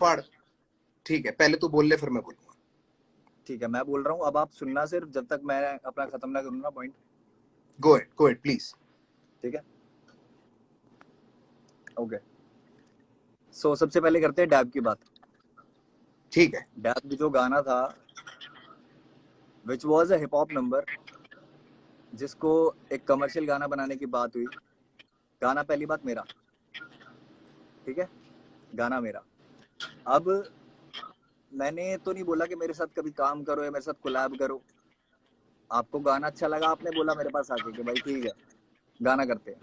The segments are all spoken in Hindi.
पढ़। ठीक है, पहले तू बोल ले फिर मैं बोलूंगा। ठीक है, मैं बोल रहा हूँ, अब आप सुनना सिर्फ जब तक मैं अपना खत्म ना करूँ ना पॉइंट। Go it please. ठीक है, ओके। सो सबसे पहले करते हैं डैब की बात। ठीक है। डैब जो गाना था which was a hip hop number, जिसको एक कमर्शियल गाना बनाने की बात हुई। गाना पहली बात मेरा, ठीक है, गाना मेरा। अब मैंने तो नहीं बोला कि मेरे साथ कभी काम करो या मेरे साथ कोलैब करो। आपको गाना अच्छा लगा, आपने बोला मेरे पास आके कि भाई ठीक है गाना करते हैं।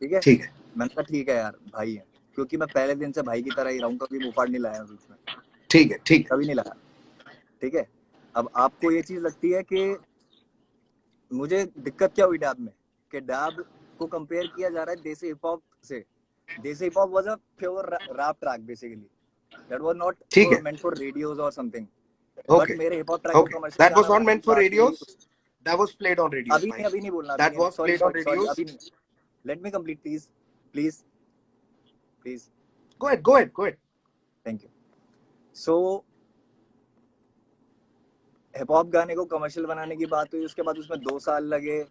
ठीक है, ठीक है। मैंने कहा ठीक है यार, भाई है, क्योंकि मैं पहले दिन से भाई की तरह ही रहा हूँ, कभी मुफाड़ नहीं लाया बीच में। ठीक है। ठीक है। कभी नहीं लाया। ठीक है, अब आपको ये चीज लगती है कि मुझे दिक्कत क्या हुई डैब में, कि डैब को कंपेयर किया जा रहा है देसी हिप हॉप से। Desi hip hop was a pure rap track basically, that was not ठीक है। मेंट फॉर रेडियोज और समथिंग। बट ओके मेरे हिप हॉप ट्रैक को ओके, कमर्शियल दैट वाज गाना नॉट बनाने मेंट की फॉर बात हुई। Radios, that was played on radios भाई, अभी नहीं बोलना, that was sorry played on sorry sorry, radios. अभी नहीं। Let me complete please, please please. Go it. Thank you. So hip hop गाने को कमर्शियल बनाने की बात हुई, उसके बाद उसमें 2 साल लगे।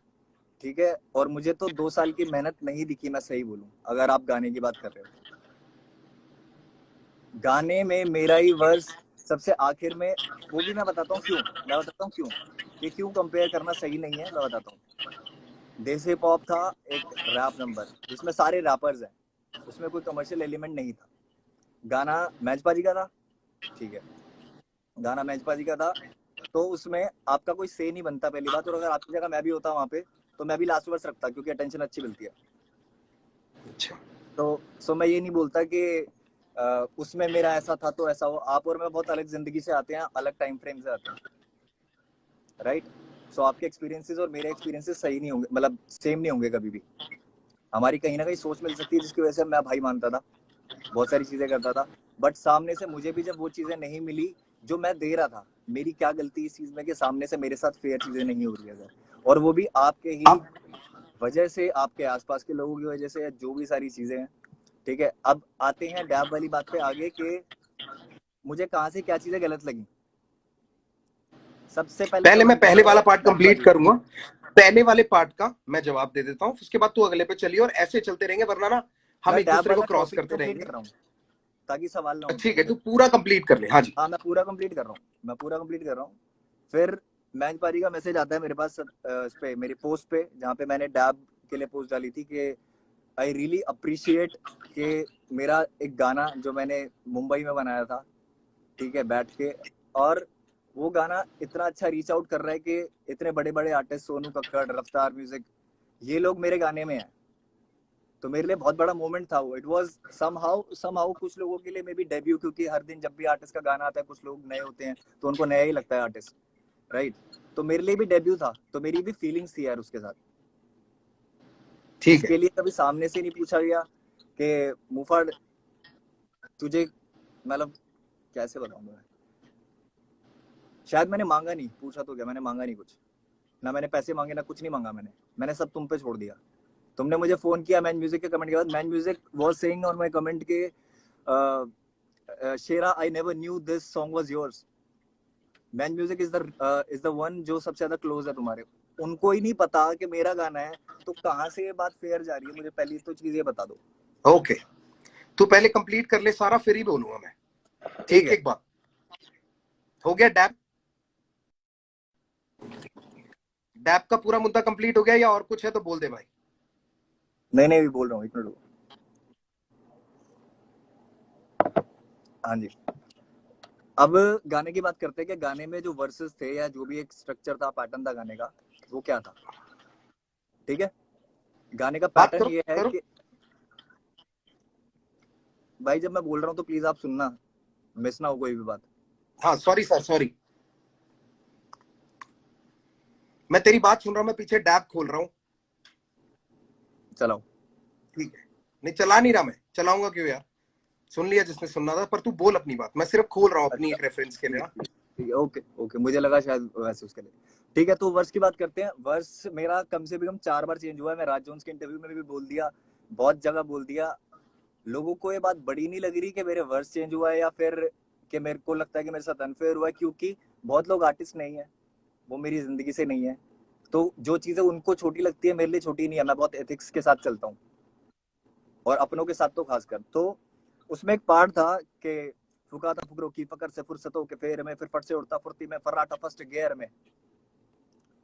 ठीक है, और मुझे तो 2 साल की मेहनत नहीं दिखी, मैं सही बोलूं, अगर आप गाने की बात कर रहे हो। गाने में मेरा ही वर्स सबसे आखिर में, वो भी मैं बताता हूँ क्यों, कि क्यों कंपेयर करना सही नहीं है, मैं बताता हूँ। देसी हिप हॉप था एक रैप नंबर जिसमें सारे रैपर्स हैं, उसमें कोई कमर्शियल एलिमेंट नहीं था। गाना मैचपा जी का था, ठीक है, गाना मैचपा जी का था, तो उसमें आपका कोई से नहीं बनता पहली बात। और अगर आपकी जगह मैं भी होता वहां पे तो मैं भी लास्ट वर्स रखता, क्योंकि अटेंशन अच्छी मिलती है। अच्छा, तो सो मैं ये नहीं बोलता कि उसमें मेरा ऐसा था तो ऐसा हो। आप और मैं बहुत अलग जिंदगी से आते हैं, अलग टाइम फ्रेम से आते हैं, राइट। सो आपके एक्सपीरियंसेस और मेरे एक्सपीरियंसेस सही नहीं होंगे, मतलब सेम नहीं होंगे कभी भी। हमारी कहीं ना कहीं सोच मिल सकती है, जिसकी वजह से मैं भाई मानता था, बहुत सारी चीजें करता था, बट सामने से मुझे भी जब वो चीजें नहीं मिली जो मैं दे रहा था, मेरी क्या गलती इस चीज में कि सामने से मेरे साथ फेयर चीजें नहीं हो रही है, और वो भी आपके ही आप वजह से, आपके आसपास के लोगों की वजह से, जो भी सारी चीजें हैं। ठीक है, अब आते हैं डैब वाली बात पे आगे, कि मुझे कहाँ से क्या चीजें गलत लगी। सबसे पहले पहले मैं कमेंट पहले करता वाला है पार्ट मैचपा कंप्लीट जी। करूंगा, पहले वाले पार्ट का मैं जवाब दे देता हूं, उसके बाद तू अगले पे चलिए, और ऐसे चलते रहेंगे, वरना ना हम मैं एक डैब दूसरे को वाला क्रॉस टॉपिक करते कंप्लीट रहेंगे। कर रहा हूँ ताकि सवाल ना उठे। ठीक है, तू पूरा कंप्लीट कर ले। हाँ जी। हाँ, मैं पूरा कंप्लीट कर रहा हूँ। फिर मैचपा जी का मैसेज आता है मेरे पास इस पे, मेरी पोस्ट पे, जहाँ पे मैंने डैब के लिए पोस्ट डाली थी कि आई रियली अप्रिशिएट कि मेरा एक गाना जो मैंने मुंबई में बनाया था, ठीक है, बैठ के, और वो गाना इतना अच्छा रीच आउट कर रहा है कि इतने बड़े बड़े आर्टिस्ट, सोनू कक्कड़, रफ्तार म्यूजिक, ये लोग मेरे गाने में हैं। तो मेरे लिए बहुत बड़ा मोमेंट था वो। इट वाज समहाउ कुछ लोगों के लिए मे बी डेब्यू, क्योंकि हर दिन जब भी आर्टिस्ट का गाना आता है कुछ लोग नए होते हैं तो उनको नया ही लगता है आर्टिस्ट, राइट। तो मेरे लिए भी डेब्यू था, तो मेरी भी फीलिंग्स थी यार उसके साथ। ठीक है। उसके लिए कभी सामने से नहीं पूछा गया कि मुफाड़ तुझे, मतलब कैसे बताऊं मैं, शायद मैंने मांगा नहीं, पूछा तो क्या, मैंने मांगा नहीं कुछ, ना मैंने पैसे मांगे, ना कुछ नहीं मांगा मैंने सब तुम पे छोड़ दिया। तुमने मुझे फोन किया मैन म्यूजिक के कमेंट के बाद, man music was saying on my comment के शेरा I never knew this song was yours. Man music is the one जो सबसे ज्यादा क्लोज है तुम्हारे। उनको ही नहीं पता कि मेरा गाना है, तो कहाँ से ये बात फेयर जा रही है, मुझे पहली तो चीज ये बता दो। ओके, तू पहले कंप्लीट कर ले सारा, फिर ही बोलूंगा मैं। ठीक एक है, एक बात हो गया। डैब डैब का पूरा मुद्दा कंप्लीट हो गया, या और कुछ है तो बोल दे भाई। नहीं भी बोल रहा हूँ, एक मिनट। हाँ जी, अब गाने की बात करते हैं कि गाने में जो वर्सेस थे या जो भी एक स्ट्रक्चर था, पैटर्न था गाने का, वो क्या था। ठीक है, गाने का बात पैटर्न करो ये है करो। कि भाई जब मैं बोल रहा हूँ तो प्लीज आप सुनना, मिस ना हो कोई भी बात। हाँ सॉरी सर, सॉरी, मैं तेरी बात सुन रहा हूँ, मैं पीछे डैब खोल रहा हूँ। चलाओ। ठीक है, नहीं चला नहीं रहा, मैं चलाऊंगा क्यों यार, सुन लिया जिसने सुनना था, पर तू बोल अपनी बात, मैं सिर्फ खोल रहा हूँ अपनी अच्छा, एक रेफरेंस के लिए ना। ठीक है, ओके ओके, मुझे लगा शायद वैसे उसके लिए। ठीक है, तो वर्स की बात करते हैं। वर्स मेरा कम से कम 4 बार चेंज हुआ है। मैं राज जोन्स के इंटरव्यू में भी बोल दिया, बहुत जगह बोल दिया, लोगों को ये बात बड़ी नहीं लग रही कि मेरे वर्स चेंज हुआ है, या फिर कि मेरे को लगता है कि मेरे साथ अनफेयर हुआ है, क्योंकि बहुत लोग आर्टिस्ट नहीं है, वो मेरी जिंदगी से नहीं है। तो जो चीजें उनको छोटी लगती है मेरे लिए छोटी नहीं है। मैं बहुत एथिक्स के साथ चलता हूँ, और अपनों के साथ तो खासकर। तो उसमें एक पार्ट था कि फुकाता फुकरों की फकर से फुर्सतों के फेर में, फिर फट से उड़ता फुर्ती में, फर्राटा फर्स्ट गियर में।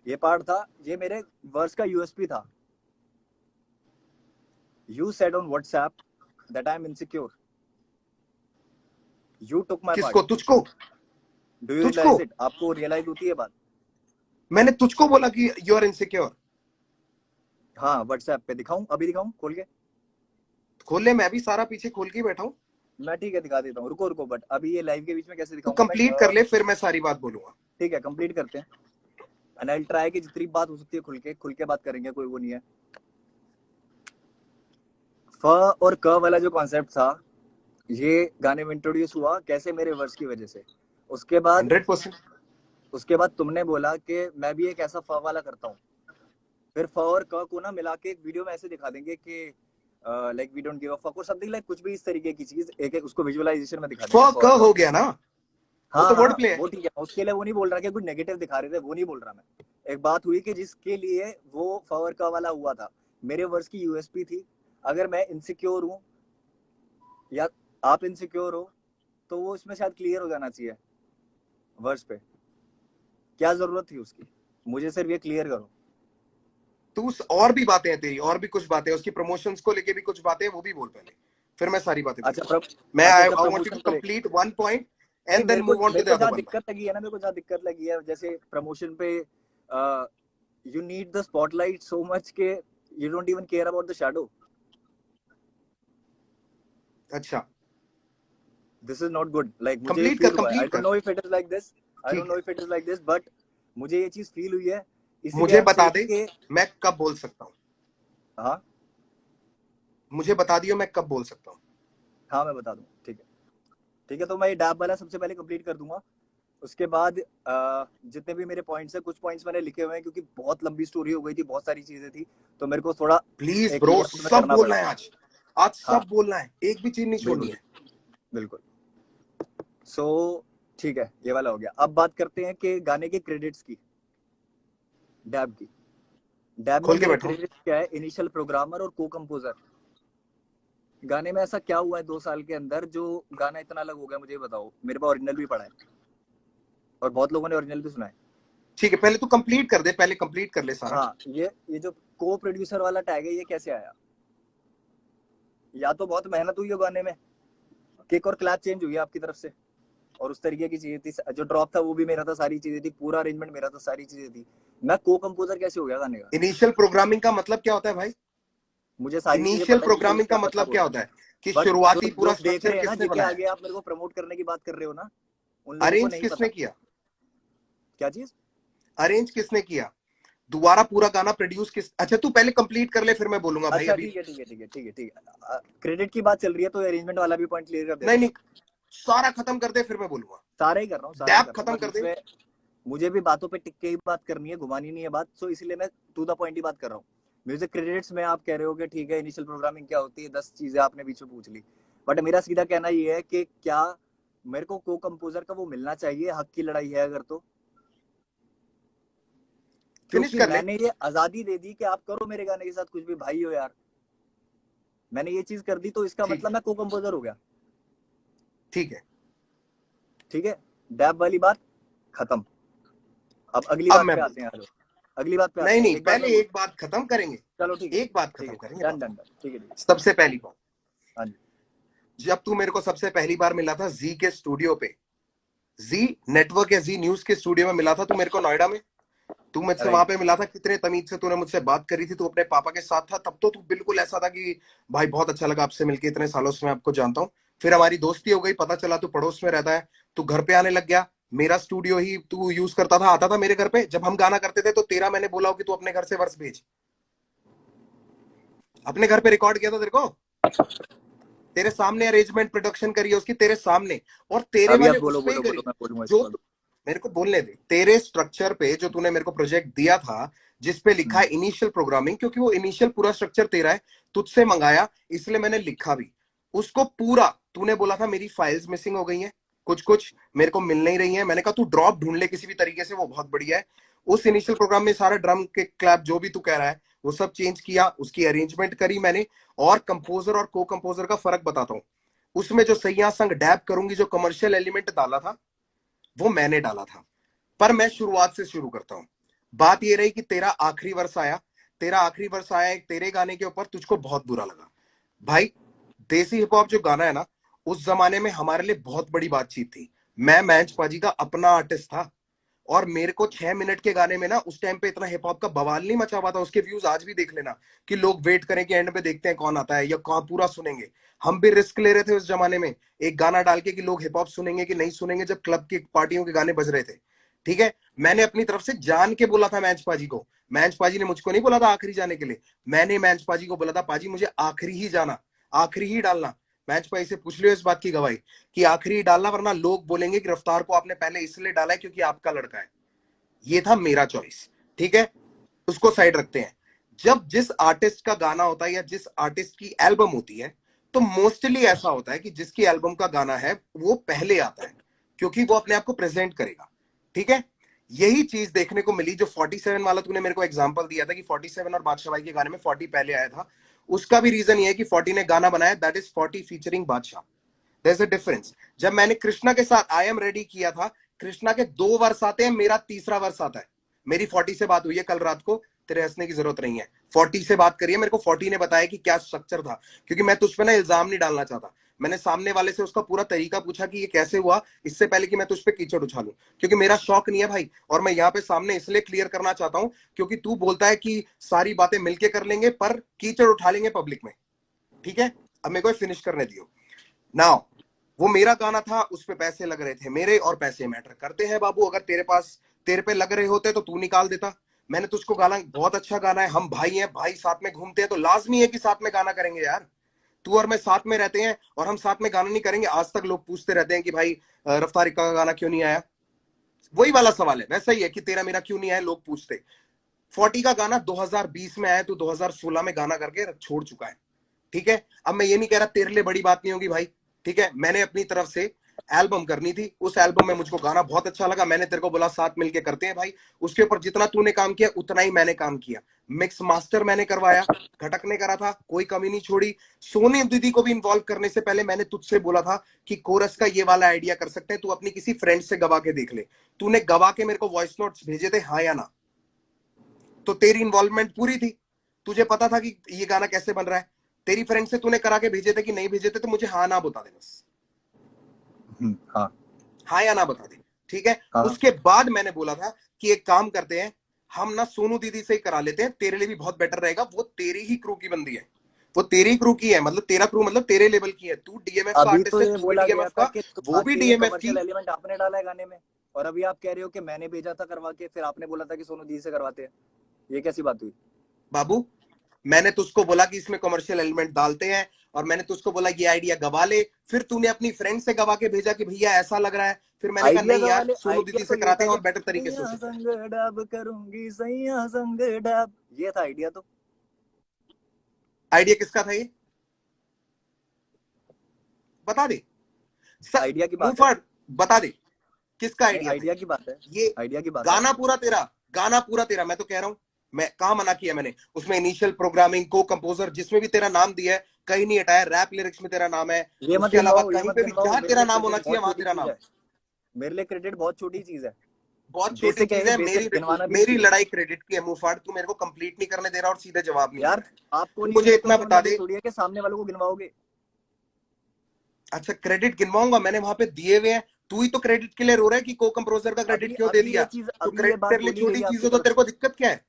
ये पार्ट था, ये मेरे वर्स का यूएसपी था। You said on WhatsApp that I am insecure, you took my part. किसको? तुझको? डू यू तुझको? रियलाइज इट? आपको रियलाइज होती है बात? मैंने तुझको बोला कि यू आर इनसिक्योर? हाँ, व्हाट्सएप पे दिखाऊं? अभी दिखाऊं खोल के? खोल ले, मैं भी सारा पीछे खोल के ही बैठा हूँ। मैं ठीक है दिखा देता हूँ, रुको रुको। बट अभी ये लाइव के बीच में कैसे तू दिखाऊंगा मैं? कंप्लीट कर ले, फिर मैं सारी बात बोलूंगा। ठीक है, कंप्लीट करते हैं। एंड आई विल ट्राई कि जितनी बात हो सकती है खुल के बात करेंगे, कोई वो नहीं है। फ और क वाला जो कॉन्सेप्ट था, ये गाने में इंट्रोड्यूस हुआ कैसे? मेरे वर्स की वजह से। उसके बाद 100%। तुमने बोला कि मैं भी एक ऐसा फ वाला करता हूँ। फिर फ और क को ना मिला के एक वीडियो में ऐसे दिखा देंगे कि like we don't give a fuck और समथिंग, लाइक कुछ भी इस तरीके की चीज, एक एक उसको विजुअलाइजेशन में दिखा देंगे। क हो गया ना, वो हाँ तो वर्ड हाँ, प्ले है। वो ठीक है, उसके लिए वो नहीं बोल रहा कि कुछ नेगेटिव दिखा रहे थे, वो नहीं बोल रहा मैं। एक बात हुई कि जिसके लिए वो फवर का वाला हुआ था, मेरे वर्स की यूएसपी थी। अगर मैं इनसिक्योर हूँ या आप इनसिक्योर हो, तो वो इसमें शायद क्लियर हो जाना चाहिए वर्स पे। क्या जरूरत थी उसकी? मुझे सिर्फ ये क्लियर करो। तू और भी बातें हैं तेरी, और भी कुछ बातें हैं उसकी, प्रमोशंस को लेके भी कुछ बातें हैं, वो भी बोल पहले, फिर मैं सारी बातें अच्छा बोलूंगा। मैं अच्छा आई अच्छा, वांट यू प्रमोशन टू को ले। कंप्लीट वन पॉइंट नहीं, and then move on to मेरे द को अदर जहाँ वन। दिक्कत लगी है ना, मेरे को जहाँ दिक्कत लगी है, जैसे प्रमोशन पे you need the spotlight so much के you don't even care about the shadow. अच्छा, this is not good. Like मुझे ये कंप्लीट कर, फील हुआ है, आई कंप्लीट डोंट कर। No if it is like this, I don't ठीक नो है, if it is like this, but मुझे ये चीज फील हुई है। इसीलिए मुझे आई एम बता दे सेइंग कि मैं कब बोल सकता हूँ। हाँ मुझे बता दियो मैं कब बोल सकता हूँ। हाँ, मैं बता दूं। ठीक है ठीक है, तो मैं ये डैब वाला सबसे पहले कंप्लीट कर दूंगा। उसके बाद जितने भी मेरे पॉइंट्स हैं, कुछ पॉइंट्स मैंने लिखे हुए हैं, क्योंकि बहुत लंबी स्टोरी हो गई थी, बहुत सारी चीजें थी, तो मेरे को थोड़ा प्लीज एक ब्रो, लेआउट में सब करना बोलना पड़ा। है आज, आज हाँ, सब बोलना है, एक भी चीज नहीं छोड़नी बिल्कुल है। बिल्कुल। सो ठीक है, ये वाला हो गया। अब बात करते हैं कि गाने के क्रेडिट्स की, डैब की। डैब में खोल के मेरे बैठा हूँ। क्रेडिट्स क्या है? इनिशियल प्रोग्रामर और को कंपोजर। गाने में ऐसा क्या हुआ है 2 साल के अंदर जो गाना इतना अलग हो गया? मुझे बताओ। मेरे पास ओरिजिनल भी पड़ा है, और बहुत लोगों ने ओरिजिनल भी सुना है। ठीक है, पहले तू कंप्लीट कर दे, पहले कंप्लीट कर ले सारा। हाँ, ये जो को प्रोड्यूसर वाला टैग है, ये कैसे आया? या तो बहुत मेहनत हुई है गाने में, किक और क्लैप चेंज हुई है आपकी तरफ से, और उस तरीके की चीजें थी। जो ड्रॉप था वो भी मेरा था, सारी चीजें थी, पूरा अरेंजमेंट मेरा था, सारी चीजें थी। मैं को कंपोजर कैसे हो गया गाने का? इनिशियल प्रोग्रामिंग का मतलब क्या होता है भाई? मुझे सारी चीजें इनिशियल पता है कि प्रोग्रामिंग क्या का मतलब मतलब क्या होता है, होता है कि बट जो शुरुआती पूरा लोग देख स्ट्रक्चर रहे हैं ना, किसने जिनके बनाया? आगे आप मेरे को प्रमोट करने की बात कर रहे हो ना, उन लोगों को अरेंज नहीं किसने पता। किया? क्या चीज? अरेंज किसने किया? दोबारा पूरा गाना प्रोड्यूस किस? अच्छा तू पहले कंप्लीट कर ले, फिर मैं बोलूंगा भाई अच्छा अभी। ठीक है ठीक है ठीक है ठीक है ठीक है। क्रेडिट की बात चल रही है, तो अरेंजमेंट वाला भी पॉइंट क्लियर कर नहीं देता हूँ। नहीं, सारा खत्म कर दे फिर मैं बोलूंगा। सारे ही कर रहा हूँ, सारे ही डैप कर रहा हूँ, खत्म बट कर दे। इसमें मुझे भी बातों पे टिक के ही बात करनी है, घुमानी नहीं है बात। सो इसलिए मैं टू द पॉइंट ही बात कर रहा हूँ। म्यूजिक क्रेडिट्स में आप कह रहे हो कि ठीक है, इनिशियल प्रोग्रामिंग क्या होती है, 10 चीजें आपने बीच में पूछ ली, बट मेरा सीधा कहना ये है कि क्या मेरे को कंपोजर का वो मिलना चाहिए? हक की लड़ाई है अगर तो, फिनिश क्योंकि कर ले। मैंने ये आजादी दे दी कि आप करो मेरे गाने के साथ कुछ भी, भाई हो यार। मैंने ये चीज कर दी, तो इसका ठीक मतलब है, मैं को कंपोजर हो गया। ठीक है। ठीक है, डैब वाली बात खत्म। अब अगली अब बात मैं पे आते बोलता हैं। हूँ। हेलो, अगली बात पे नहीं आते हैं। नहीं, एक बार मैं पहले एक बात खत्म करेंगे। चलो ठीक है एक बात ठीक खत्म है, करेंगे डन बाबा। डन डन, ठीक है ठीक है। सबसे पहली बात, हाँ जी। जब तू मेरे को सबसे पहली बार मिला था जी के स्टूडियो पे, जी नेटवर्क या जी न्यूज के स्टूडियो में मिला था तू मेरे को नोएडा में। तू मुझसे वहां राइट। पे मिला था, कितने तमीज से तूने मुझसे बात करी थी, तू अपने पापा के साथ था, तब तो तू बिल्कुल ऐसा था कि भाई बहुत अच्छा लगा आपसे मिलके, इतने सालों से मैं आपको जानता हूँ। फिर हमारी दोस्ती हो गई, पता चला तू पड़ोस में रहता है, तू घर पे आने लग गया। मेरा स्टूडियो ही तू यूज करता था, आता था मेरे घर पे जब हम गाना करते थे, तो तेरा मैंने बोला हो कि तू अपने घर से वर्स भेज। अपने घर पे रिकॉर्ड किया था तेरे को, तेरे सामने अरेंजमेंट प्रोडक्शन करी है उसकी, तेरे सामने। और तेरे अभी आप मैंने उस बोलो पे ही बोलो बोलो, करी मैं बोलूंगा जो, इसके बाद। मेरे को बोलने दे। तेरे स्ट्रक्चर पे जो तूने मेरे को प्रोजेक्ट दिया था, जिसपे लिखा है इनिशियल प्रोग्रामिंग, क्योंकि वो इनिशियल पूरा स्ट्रक्चर तेरा है, तुझसे मंगाया, इसलिए मैंने लिखा भी। उसको पूरा तूने बोला था मेरी फाइल्स मिसिंग हो गई हैं, कुछ कुछ मेरे को मिल नहीं रही है, मैंने कहा तू ड्रॉप ढूंढ ले किसी भी तरीके से, वो बहुत बढ़िया है। उस इनिशियल प्रोग्राम में सारा ड्रम के क्लैप जो भी तू कह रहा है वो सब चेंज किया, उसकी अरेंजमेंट करी मैंने। और कंपोजर और को कंपोजर का फर्क बताता हूँ, उसमें जो सैया संग डैब करूंगी जो कमर्शियल एलिमेंट डाला था वो मैंने डाला था। पर मैं शुरुआत से शुरू करता हूँ। बात ये रही कि तेरा आखिरी वर्ष आया, तेरा आखिरी वर्ष आया एक तेरे गाने के ऊपर, तुझको बहुत बुरा लगा। भाई देसी हिप हॉप जो गाना है ना, उस जमाने में हमारे लिए बहुत बड़ी बातचीत थी। मैं मैंच पाजी का अपना आर्टिस्ट था, और मेरे को 6 मिनट के गाने में ना उस टाइम पे इतना हिप हॉप का बवाल नहीं मचा हुआ था। उसके व्यूज आज भी देख लेना, कि लोग वेट करें कि एंड पे देखते हैं कौन आता है या कौन पूरा सुनेंगे। हम भी रिस्क ले रहे थे उस जमाने में, एक गाना डाल के कि लोग हिप हॉप सुनेंगे कि नहीं सुनेंगे, जब क्लब की पार्टियों के गाने बज रहे थे। ठीक है, मैंने अपनी तरफ से जान के बोला था मैंच पाजी को, मैंच पाजी ने मुझको नहीं बोला था आखिरी जाने के लिए, मैंने मैंच पाजी को बोला था पाजी मुझे आखिरी ही जाना, आखिरी ही डालना। मैच पाजी से पूछ लियो इस बात की गवाही कि आखिरी ही डालना, वरना लोग बोलेंगे कि रफ्तार को आपने पहले इसलिए डाला है क्योंकि आपका लड़का है। ये था मेरा चॉइस। ठीक है, उसको साइड रखते हैं। जब जिस आर्टिस्ट का गाना होता है या जिस आर्टिस्ट की एल्बम होती है, तो मोस्टली ऐसा होता है कि जिसकी एल्बम का गाना है वो पहले आता है, क्योंकि वो अपने आप को प्रेजेंट करेगा। ठीक है, यही चीज देखने को मिली जो 47 वाला तूने मेरे को एग्जांपल दिया था कि 47 और बादशाह भाई के गाने में 40 पहले आया था। उसका भी रीजन ये है कि 40 ने गाना बनाया, that is 40 featuring Badshah. There is a difference. जब मैंने कृष्णा के साथ आई एम रेडी किया था, कृष्णा के 2 वर्ष आते हैं, मेरा तीसरा वर्ष आता है। मेरी 40 से बात हुई है कल रात को, तेरे हंसने की जरूरत नहीं है। 40 से बात करिए, मेरे को 40 ने बताया कि क्या स्ट्रक्चर था, क्योंकि मैं तुझ पे ना इल्जाम नहीं डालना चाहता। मैंने सामने वाले से उसका पूरा तरीका पूछा कि ये कैसे हुआ, इससे पहले कि मैं तुझ पे कीचड़ उछालूं, क्योंकि मेरा शौक नहीं है भाई। और मैं यहाँ पे सामने इसलिए क्लियर करना चाहता हूं क्योंकि तू बोलता है कि सारी बातें मिलके कर लेंगे पर कीचड़ उठा लेंगे पब्लिक में। ठीक है, अब मेरे को फिनिश करने दियो। नाउ वो मेरा गाना था, उस पे पैसे लग रहे थे मेरे, और पैसे मैटर करते हैं बाबू। अगर तेरे पास तेरे पे लग रहे होते तो तू निकाल देता। मैंने तुझको गाना, बहुत अच्छा गाना है, हम भाई हैं, भाई साथ में घूमते हैं तो लाजमी है कि साथ में गाना करेंगे यार। तू और मैं साथ में रहते हैं और हम साथ में गाना नहीं करेंगे? आज तक लोग पूछते रहते हैं कि भाई रफ्तार इक्का का गाना क्यों नहीं आया। वही वाला सवाल है, वैसा ही है कि तेरा मेरा क्यों नहीं आया, लोग पूछते। 40 का गाना 2020 में आया, तू 2016 में गाना करके छोड़ चुका है। ठीक है, अब मैं ये नहीं कह रहा तेरे लिए बड़ी बात नहीं होगी भाई। ठीक है, मैंने अपनी तरफ से एल्बम करनी थी, उस एल्बम में मुझको गाना बहुत अच्छा लगा, मैंने तेरे को बोला साथ मिलके करते हैं भाई। उसके ऊपर जितना तूने काम किया उतना ही मैंने काम किया। मिक्स मास्टर मैंने करवाया, घटक ने करा था, कोई कमी नहीं छोड़ी। सोनी दीदी को भी इन्वॉल्व करने से पहले मैंने तुझसे बोला था कि कोरस का ये वाला आइडिया कर सकते हैं, तू अपनी किसी फ्रेंड से गवा के देख ले। तूने गवा के मेरे को वॉइस नोट्स भेजे थे, हाँ या ना? तो तेरी इन्वॉल्वमेंट पूरी थी, तुझे पता था कि ये गाना कैसे बन रहा है। तेरी फ्रेंड से तूने करा के भेजे थे कि नहीं भेजे थे, तो मुझे हाँ ना बता दे बस। हाँ हाँ या ना बता दे। ठीक है, हाँ उसके बाद मैंने बोला था कि एक काम करते हैं, हम ना सोनू दीदी से ही करा लेते हैं, तेरे लिए भी बहुत बेटर रहेगा। वो तेरी ही क्रू की बंदी है, वो तेरी क्रू की है, मतलब तेरा क्रू मतलब तेरे लेवल की है। तू डीएमएफ का अभी तो आर्टिस्ट है, ये तू भी बोला गया डीएमएफ था का, कि वो भी ये डीएमएफ की। कमर्शियल एलिमेंट आपने डाला है गाने में, और अभी आप कह रहे हो कि मैंने भेजा था करवा के, फिर आपने बोला था कि सोनू दी से करवाते हैं। ये कैसी बात हुई? बाबू मैंने तुझको बोला कि इसमें कमर्शियल एलिमेंट डालते हैं, और मैंने तुझको बोला ये आइडिया गवा ले, फिर तूने अपनी फ्रेंड से गवा के भेजा कि भैया ऐसा लग रहा है। फिर मैंने कहा आइडिया नहीं यार, वाले सोनू आइडिया दीदी तो से ये कराते था हैं कि और बेटर तरीके से हो सैया सकता है। संग डब करूंगी, सैया संग डब, ये था आइडिया तो। आइडिया किसका था ये, बता दे। आइडिया की मुंह बात है। फाड़, बता दे किसका नहीं, आइडिया था आइडिया की बात है। ये। आइडिया की बात है। गाना पूरा तेरा, गाना पूरा तेरा, मैं तो कह रहा हूं। मैं कहा मना किया मैंने? उसमें इनिशियल प्रोग्रामिंग, को कंपोजर, जिसमें भी तेरा नाम दिया है कहीं नहीं हटाया। रैप लिरिक्स में तेरा नाम है, ये मत उसके अलावा गिनवाओ, ये कहीं मत पे भी गिनवाओ, जहां मेरे तेरा लिए नाम होना क्रेडिट चाहिए बहुत वहां छोटी तेरा चीज नाम है। है। मेरे लिए क्रेडिट बहुत छोटी चीज है। बहुत छोटी बेसिक चीज है, है मेरी। बेसिक गिनवाना भी मेरी चाहिए। लड़ाई क्रेडिट की है मुंहफाड़, तू मेरे को कंप्लीट नहीं करने दे रहा और सीधे जवाब नहीं दे यार रहा है। आपको तू नहीं मुझे मिले तो इतना इसका बता मतलब ये दे। थोड़ी है कि सामने वालों को गिनवाओगे। अच्छा, क्रेडिट गिनवाऊंगा? मैंने वहां पे दिए हुए हैं। तू ही तो क्रेडिट के लिए रो रहा है कि को कंपोजर का क्रेडिट अभी क्यों दे अभी दिया। ये चीज, तो अभी ये क्रेडिट बात तेरे लिए बोली गई छोटी है चीज आपकी है तो तरफ तेरे को से। दिक्कत क्या है?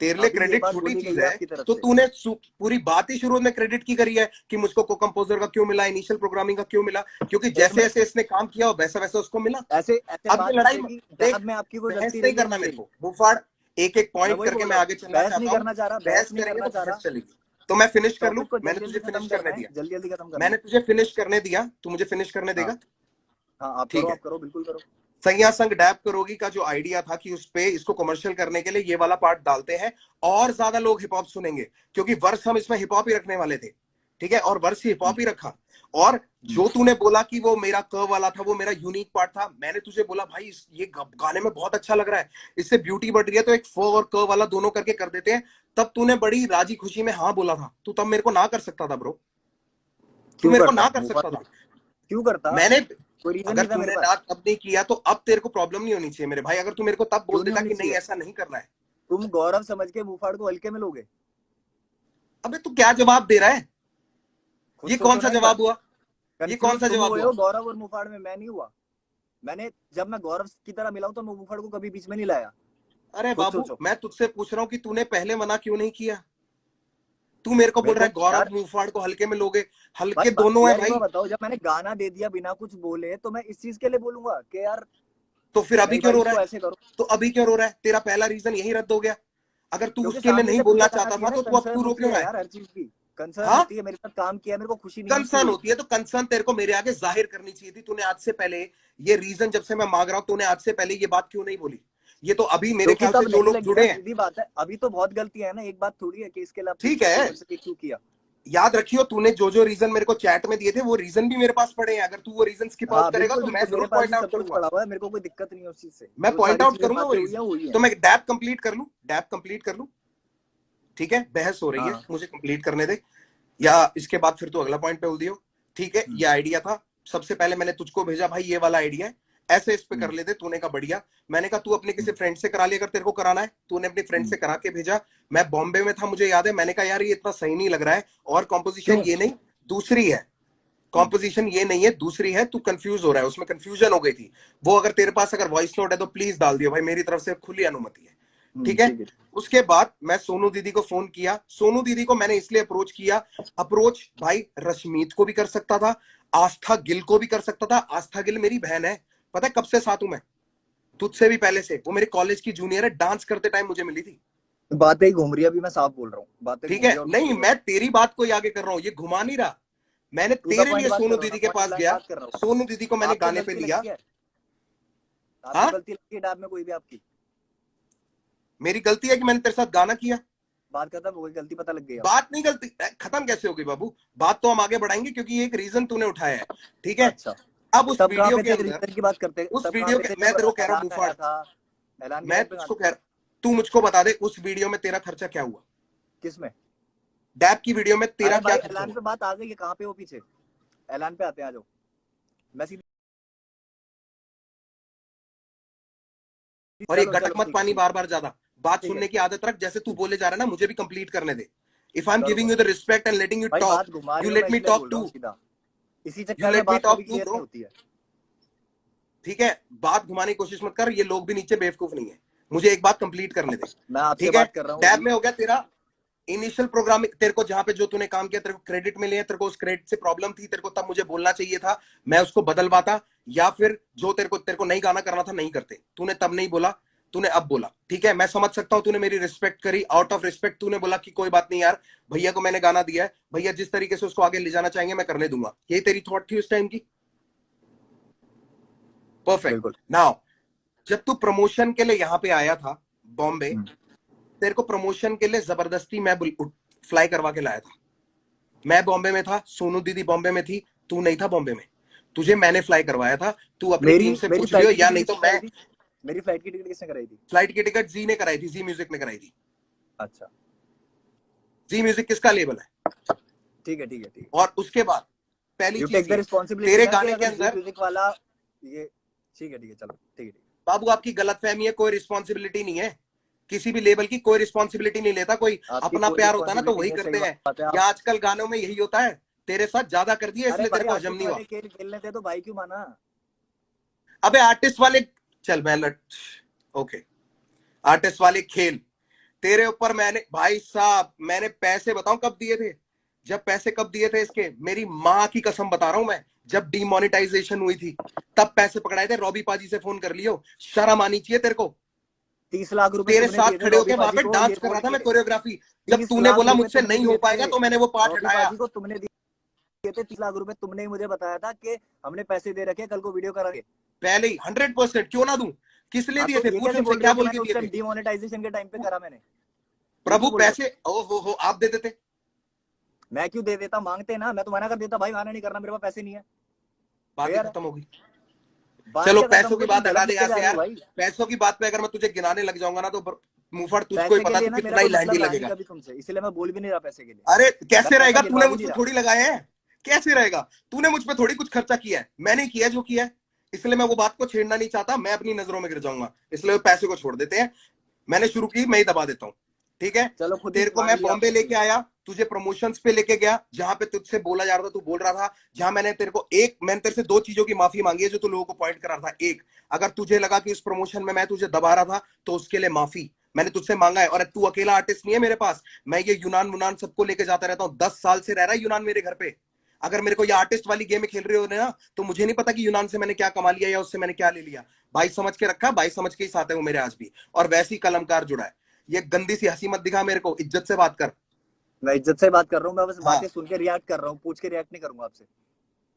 तेरे लिए अभी ये क्रेडिट बात छोटी बोली गई चीज है है, आपकी तरफ तो से। तूने पूरी बात ही शुरू में क्रेडिट की करी है कि मुझको को कंपोजर का क्यों मिला, इनिशियल प्रोग्रामिंग का क्यों मिला, क्योंकि एक जैसे मिनट, जैसे इसने काम किया वैसा वैसा उसको मिला। ऐसे ऐसे अब ये बात नहीं लड़ाई चलेगी देख, जब में आपकी कोई बहस गलती नहीं रही है करना नहीं मेरे रही। को बुफाड़, एक एक मैं पॉइंट वही करके बोल मैं रहा हूँ, आगे चलना बहस नहीं चाहता हूँ। करना चाह रहा, बहस बहस नहीं करेंगे करना तो चाह बहस रहा। चलेगी। तो मैं फिनिश कर लूं? टॉपिक को मैंने जल्दी तुझे जल्दी खत्म फिनिश करना करने है, दिया, जल्दी जल्दी खत्म करना मैंने है। तुझे फिनिश करने दिया, तू मुझे फिनिश करने हाँ देगा? हाँ, ठीक है। आप करो, बिल्कुल करो। सैया संग डैब करोगी का जो आइडिया था कि उस पे इसको कमर्शियल करने के लिए ये वाला पार्ट डालते हैं और ज्यादा लोग हिप हॉप सुनेंगे, क्योंकि वर्ष हम इसमें हिप हॉप ही रखने वाले थे। ठीक है, और वर्ष हिप हॉप ही रखा। और जो तूने बोला कि वो मेरा क वाला था, वो मेरा यूनिक पार्ट था, मैंने तुझे बोला भाई ये गाने में बहुत अच्छा लग रहा है, इससे ब्यूटी बढ़ रही है, तो एक फ और क वाला दोनों करके कर देते हैं। तब तूने बड़ी राजी खुशी में हाँ बोला था। तू तब मेरे को ना कर सकता था ब्रो, तू क्यों मेरे को करता ना कर मुफाड़, सकता था। क्यों करता? मैंने कोई रीजन अगर नहीं था मेरे तूने पास। ना तब नहीं किया तो अब तेरे को प्रॉब्लम नहीं होनी चाहिए मेरे भाई। अगर तू मेरे को तब बोल क्यों नहीं देता होनी कि नहीं चाहिए? ऐसा नहीं करना है। तुम गौरव समझ के मुफाड़ को हल्के में लोगे? अबे तू क्या जवाब दे रहा है? खुद ये कौन सोचो सा ना एक बार। जवाब हुआ? ये कौन कंफ्यूज सा तुम जवाब हुए हुआ? हो गौरव और मुफाड़ में, मैं नहीं हुआ। मैंने जब मैं गौरव की तरह मिला हूं तो मैं मुफाड़ को कभी बीच में नहीं लाया। अरे खुद बाबू सोचो। मैं तुझसे पूछ रहा हूँ कि तूने पहले मना क्यों नहीं किया? तू मेरे को बोल मेरे रहा को है गौरव यार, मुफाड़ को हल्के में लोगे, भाई हल्के दोनों है यार एक बार भाई। बताओ, जब मैंने गाना दे दिया बिना कुछ बोले तो मैं इस चीज के लिए बोलूंगा कि यार तो फिर अभी नहीं क्यों भाई रो रहा इसको है? ऐसे करो? तो अभी क्यों रो रहा है? तेरा पहला रीजन यही रद्द हो गया। अगर तू क्योंकि उसके लिए सामने नहीं से बोलना फीडबैक आना चाहता चाहिए था ना, तो तू अब कंसर्न क्यों रो होती क्यों है रहा है? यार हर चीज की। कंसर्न हाँ, होती है, मेरे साथ काम किया, मेरे को खुशी नहीं मिलती कंसर्न हुई। होती है तो कंसर्न तेरे को मेरे आगे जाहिर करनी चाहिए थी। तूने आज से पहले ये रीजन, जब से मैं मांग रहा हूं, तूने आज से पहले ये बात क्यों नहीं बोली? ये तो अभी मेरे क्योंकि ख्याल से तब जो नहीं लोग लगी ना, जुड़े हैं। सीधी बात है। अभी तो बहुत गलतियां है ना, एक बात थोड़ी है कि इसके लिए पूछ ठीक सकते हो है, मेरे से कि क्यों किया। याद रखियो तूने जो जो रीजन मेरे को चैट में दिए थे वो रीजन भी मेरे पास पड़े हैं। अगर तू वो रीजन स्किप आउट हाँ करेगा बिल्कुल तो मैं बिल्कुल, मेरे जरूर पास पॉइंट भी आउट सब कुछ करूंगा। पड़ा हुआ है, मेरे को कोई दिक्कत नहीं है उस चीज से। मैं जो पॉइंट सारी आउट चीजें करूंगा वो बातें हुई रीजन। है वो हुई है। तो मैं डैप कंप्लीट कर लूं, डैप कंप्लीट कर लूं। ठीक है, बहस हो रही है, हाँ। मुझे कंप्लीट करने दे। या इसके बाद फिर तू अगला पॉइंट पे बोल दियो। ठीक है, ये आइडिया था। सबसे पहले मैंने तुझको भेजा भाई ये वाला आइडिया है, ऐसे इस पे कर लेते। तूने कहा बढ़िया। मैंने कहा तू अपने किसी फ्रेंड से करा लिया अगर तेरे को कराना है। तूने अपनी फ्रेंड से करा के भेजा। मैं बॉम्बे में था, मुझे याद है। मैंने कहा यार ये इतना सही नहीं लग रहा है, और कॉम्पोजिशन क्यों? ये नहीं दूसरी है, कॉम्पोजिशन ये नहीं है दूसरी है, तू कंफ्यूज हो रहा है, उसमें कंफ्यूजन हो गई थी। वो अगर तेरे पास अगर वॉइस नोट है तो प्लीज डाल दियो भाई, मेरी तरफ से खुली अनुमति है। ठीक है। ठीक है। उसके बाद मैं सोनू दीदी को फोन किया। सोनू दीदी को मैंने इसलिए अप्रोच किया, अप्रोच भाई रश्मीत को भी कर सकता था, आस्था गिल को भी कर सकता था। आस्था गिल मेरी बहन है, पता है कब से साथ हूं मैं, तुझसे भी पहले से। वो मेरे कॉलेज की जूनियर है, डांस करते टाइम मुझे मिली थी। बातें ही घूम रही है, अभी मैं साफ बोल रहा हूँ, बातें ठीक घूम रही है, है और घूम नहीं रही है। मैं तेरी बात को ही आगे कर रहा हूं, ये घुमा नहीं रहा। मैंने टू द तेरे पॉइंट लिए बात कर सोनू रहा हूँ ना, दीदी के पॉइंट पास ब्लैंक गया। बात कर रहा हूँ। सोनू दीदी को मैंने आपको गाने पे गलती लिया। लगती है? आपको हाँ, गलती लगती है डैब में कोई भी आपकी? मेरी गलती है कि मैंने तेरे साथ गाना किया? बात खत्म हो गई, गलती पता लग गई आपको। बात नहीं, गलती खत्म कैसे हो गई बाबू? बात तो हम आगे बढ़ाएंगे क्योंकि ये एक रीजन तूने उठाया है। ठीक है, अच्छा, अब उस तब कहाँ वीडियो पे के थे अंदर, रीजन की बात करते? उस तब कहाँ वीडियो पे के, थे मैं जब तेरे को कह रहा हूँ ऐलान मुफाड़, आया था? ऐलान के मैं टाइम पे कहाँ तुझको थे? कह रहा, तू मुझको बता दे उस वीडियो में तेरा खर्चा क्या हुआ? किस में? डैब की वीडियो में तेरा अरे क्या भाई खर्चा ऐलान हुआ? पे बात आ गई है, कहाँ पे हो पीछे? ऐलान पे आते हैं, आ जाओ। मैं सीधी, और ये चलो गटक चलो मत ठीक है पानी ठीक है बार बार ज्यादा, बात ठीक है सुनने की आदत रख। जैसे तू ठीक बोले जा रहा है ना, मुझे भी कंप्लीट करने दे। इफ आई एम करो गिविंग करो। You the respect and letting you भाई टॉक, बात घुमा रहे यू हो, मैं लेट मी इसलिए टॉक बोल रहा हूँ टू, सीधा। इसी यू चक्कर में लेट मी बात टॉक कभी टू क्लियर नहीं ब्रो। होती है। ठीक है, बात घुमाने की कोशिश मत कर, ये लोग भी नीचे बेवकूफ नहीं है। मुझे एक बात कंप्लीट करने दे। मैं आपसे ठीक है, बात कर रहा हूँ टैब अभी। में हो गया तेरा इनिशियल प्रोग्रामिंग। तेरे को जहां पे जो तूने काम किया तेरे को क्रेडिट मिले हैं, तेरे को उस क्रेडिट से प्रॉब्लम थी, तेरे को तब मुझे बोलना चाहिए था, मैं उसको बदलवाता। या फिर जो तेरे को नहीं गाना करना था नहीं करते, तूने तब नहीं बोला, तूने अब बोला। ठीक है, मैं समझ सकता हूं, तूने मेरी रिस्पेक्ट करी, आउट ऑफ रिस्पेक्ट तूने बोला कि कोई बात नहीं यार, भैया को मैंने गाना दिया है, भैया जिस तरीके से उसको आगे ले जाना चाहेंगे मैं करने दूंगा। यही तेरी थॉट थी उस टाइम की। परफेक्ट। बिल्कुल। नाउ जब तू प्रमोशन के लिए यहाँ पे आया था बॉम्बे, तेरे को प्रमोशन के लिए जबरदस्ती मैं फ्लाई करवा के लाया था। मैं बॉम्बे में था, सोनू दीदी बॉम्बे में थी, तू नहीं था बॉम्बे में, तुझे मैंने फ्लाई करवाया था। तू अपनी मेरी टीम से मेरी पूछ फ्लाइट लियो, की या टिकट नहीं तो किसने कराई मैं। थी? मेरी फ्लाइट की टिकट किसने कराई थी? फ्लाइट की टिकट जी ने कराई थी, जी म्यूजिक ने कराई थी। अच्छा जी म्यूजिक किसका लेबल है? ठीक है ठीक है ठीक है। और उसके बाद पहली यू टेक चीज द ये, रिस्पॉन्सिबिलिटी तेरे ना कि गाने के अगर जी अंदर, म्यूजिक वाला ये। ठीक है चलो ठीक है। बाबू आपकी गलतफहमी है, कोई रिस्पॉन्सिबिलिटी नहीं है, किसी भी लेवल की कोई रिस्पॉन्सिबिलिटी नहीं लेता कोई। आपकी अपना कोई प्यार होता है ना तो रिस्पॉन्सिबिलिटी वही नहीं है, सही करते हैं। बात है। या आप आजकल गानों में यही होता है, तेरे साथ ज्यादा कर दिया अरे इसलिए तेरे भाई को हजम आर्टिस्ट नहीं हुआ। वाले खेल खेलने थे तो भाई क्यों माना? अबे आर्टिस्ट वाले, चल मैं ओके, आर्टिस्ट वाले खेल तेरे ऊपर मैंने, भाई साहब मैंने पैसे बताऊं कब दिए थे? जब पैसे कब दिए थे इसके, मेरी माँ की कसम बता रहा हूं मैं, जब डीमोनेटाइजेशन हुई थी तब पैसे पकड़ाए थे। रॉबी पाजी से फोन कर लियो, शर्म आनी चाहिए तेरे को। 30 लाख रुपए तेरे तुमने साथ दिए थे खड़े रॉबी होके वहां पाजी पे को डांस ये कर बोल रहा था के। मैं कोरियोग्राफी। जब 30 तूने लाख बोला रुपए मुझसे तुमने नहीं हो दिए थे पाएगा तो मैंने वो पार्ट रॉबी हटाया। पाजी को, तुमने दिए थे 30 लाख रुपए। तुमने ही मुझे बताया था कि हमने पैसे दे रखे, कल को वीडियो करांगे। पहले ही 100%, क्यों ना दूं? किस लिए हाँ दिए तो थे? ये पूछ कैसे उनसे बोल रहे क्या हो कि बोल के मैंने उस दिए टाइम थे? डिमोनेटाइजेशन के टाइम पे करा? मैंने, ये प्रभु क्यों बोल रहे हो? पैसे, ओ हो आप दे देते। मैं क्यों दे देता, मांगते ना, मैं तो मना कर देता भाई मना नहीं करना, मेरे पास पैसे नहीं है। बात ही यार खत्म होगी। बात चलो क्या खत्म पैसों हो की गई, तुम बात हटा गलत दे लेके यहाँ जा से रहे हो यार। भाई। पैसों की बात पे अगर मैं तुझे गिनाने लग जाऊंगा ना तो मुफड़ तुझको ही पैसे के पता लिए तू ना मेरा कितना ही कोई लैंडी मतलब रहा नहीं लगेगा। कभी तुमसे, इसलिए मैं बोल भी नहीं रहा पैसे के लिए। अरे मैं कैसे पैसा रहेगा, गिनवा तूने भी मुझ नहीं पे रहा। थोड़ी लगाया है। कैसे रहेगा, तूने मुझ पे थोड़ी कुछ खर्चा किया है, मैंने किया है जो किया है। इसलिए मैं वो बात को छेड़ना नहीं चाहता, मैं अपनी नजरों में गिर जाऊंगा, इसलिए पैसे को छोड़ देते हैं। मैंने शुरू की, मैं ही दबा देता हूँ। ठीक है, चलो खुद ही तेरे को मान मैं लिया बॉम्बे आपने लेके भूल। आया, तुझे प्रमोशंस पे लेके गया, जहां पे तुझसे बोला जा रहा था, तू बोल रहा था, जहां मैंने तेरे से दो चीजों की माफी मांगी है जो तू लोगों को पॉइंट करा था। एक, अगर तुझे लगा कि इस प्रमोशन में मैं तुझे दबा रहा था तो उसके लिए माफी मैंने तुझसे मांगा है। और तू अकेला आर्टिस्ट नहीं है मेरे पास, मैं ये यूनान मुनान सबको लेके जाता रहता हूँ। 10 साल से रह रहा है यूनान मेरे घर पे। अगर मेरे को ये आर्टिस्ट वाली गेम खेल रहे हो ना तो मुझे नहीं पता कि यूनान से मैंने क्या कमा लिया या उससे मैंने क्या ले लिया। भाई समझ के रखा, भाई समझ के ही साथ है वो मेरे आज भी। और वैसी कलमकार जुड़ा है। ये गंदी सी हंसी मत दिखा मेरे को, इज्जत से बात कर। मैं इज्जत से बात कर रहा हूँ, मैं बस हाँ बातें सुन के रिएक्ट कर रहा हूँ, पूछ के रिएक्ट नहीं करूंगा आपसे।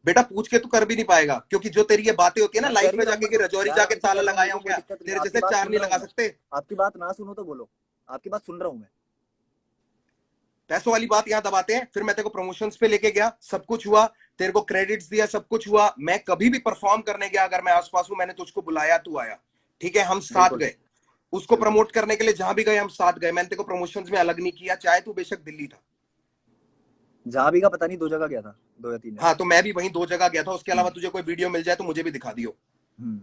बेटा, पूछ के तू कर भी नहीं पाएगा, क्योंकि जो तेरी ये बातें होती है ना मैं कर लाइफ ही में रहा हूँ, जाके मैं कि तो रजौरी यार जाके आराम से ताला कर रहा हूँ, मेरे लगाया को हूं कोई क्या, दिक्कत नहीं तेरे है, आपकी जैसे बात चार सुन नहीं रहा लगा हूँ मैं। सकते। आपकी बात ना सुनो तो बोलो, आपकी बात सुन रहा हूँ मैं। पैसों वाली बात यहाँ दबाते हैं। फिर मैं तेरे को प्रमोशंस पे लेके गया, सब कुछ हुआ, तेरे को क्रेडिट्स दिया, सब कुछ हुआ। मैं कभी भी परफॉर्म करने गया, अगर मैं आसपास हूं, मैंने तुझको बुलाया, तू आया। ठीक है, हम साथ बिल्कुल गए उसको बिल्कुल। प्रमोट करने के लिए, जहां भी गए हम साथ गए। मैंने तेरे को प्रमोशंस में अलग नहीं किया, चाहे तू बेशक दिल्ली था। जहां भी का पता नहीं, 2 जगह गया था, 2 या 3 जगह। हाँ तो मैं भी वहीं 2 जगह गया था, उसके अलावा हम्म तुझे कोई वीडियो मिल जाए तो मुझे भी दिखा दियो। हम्म।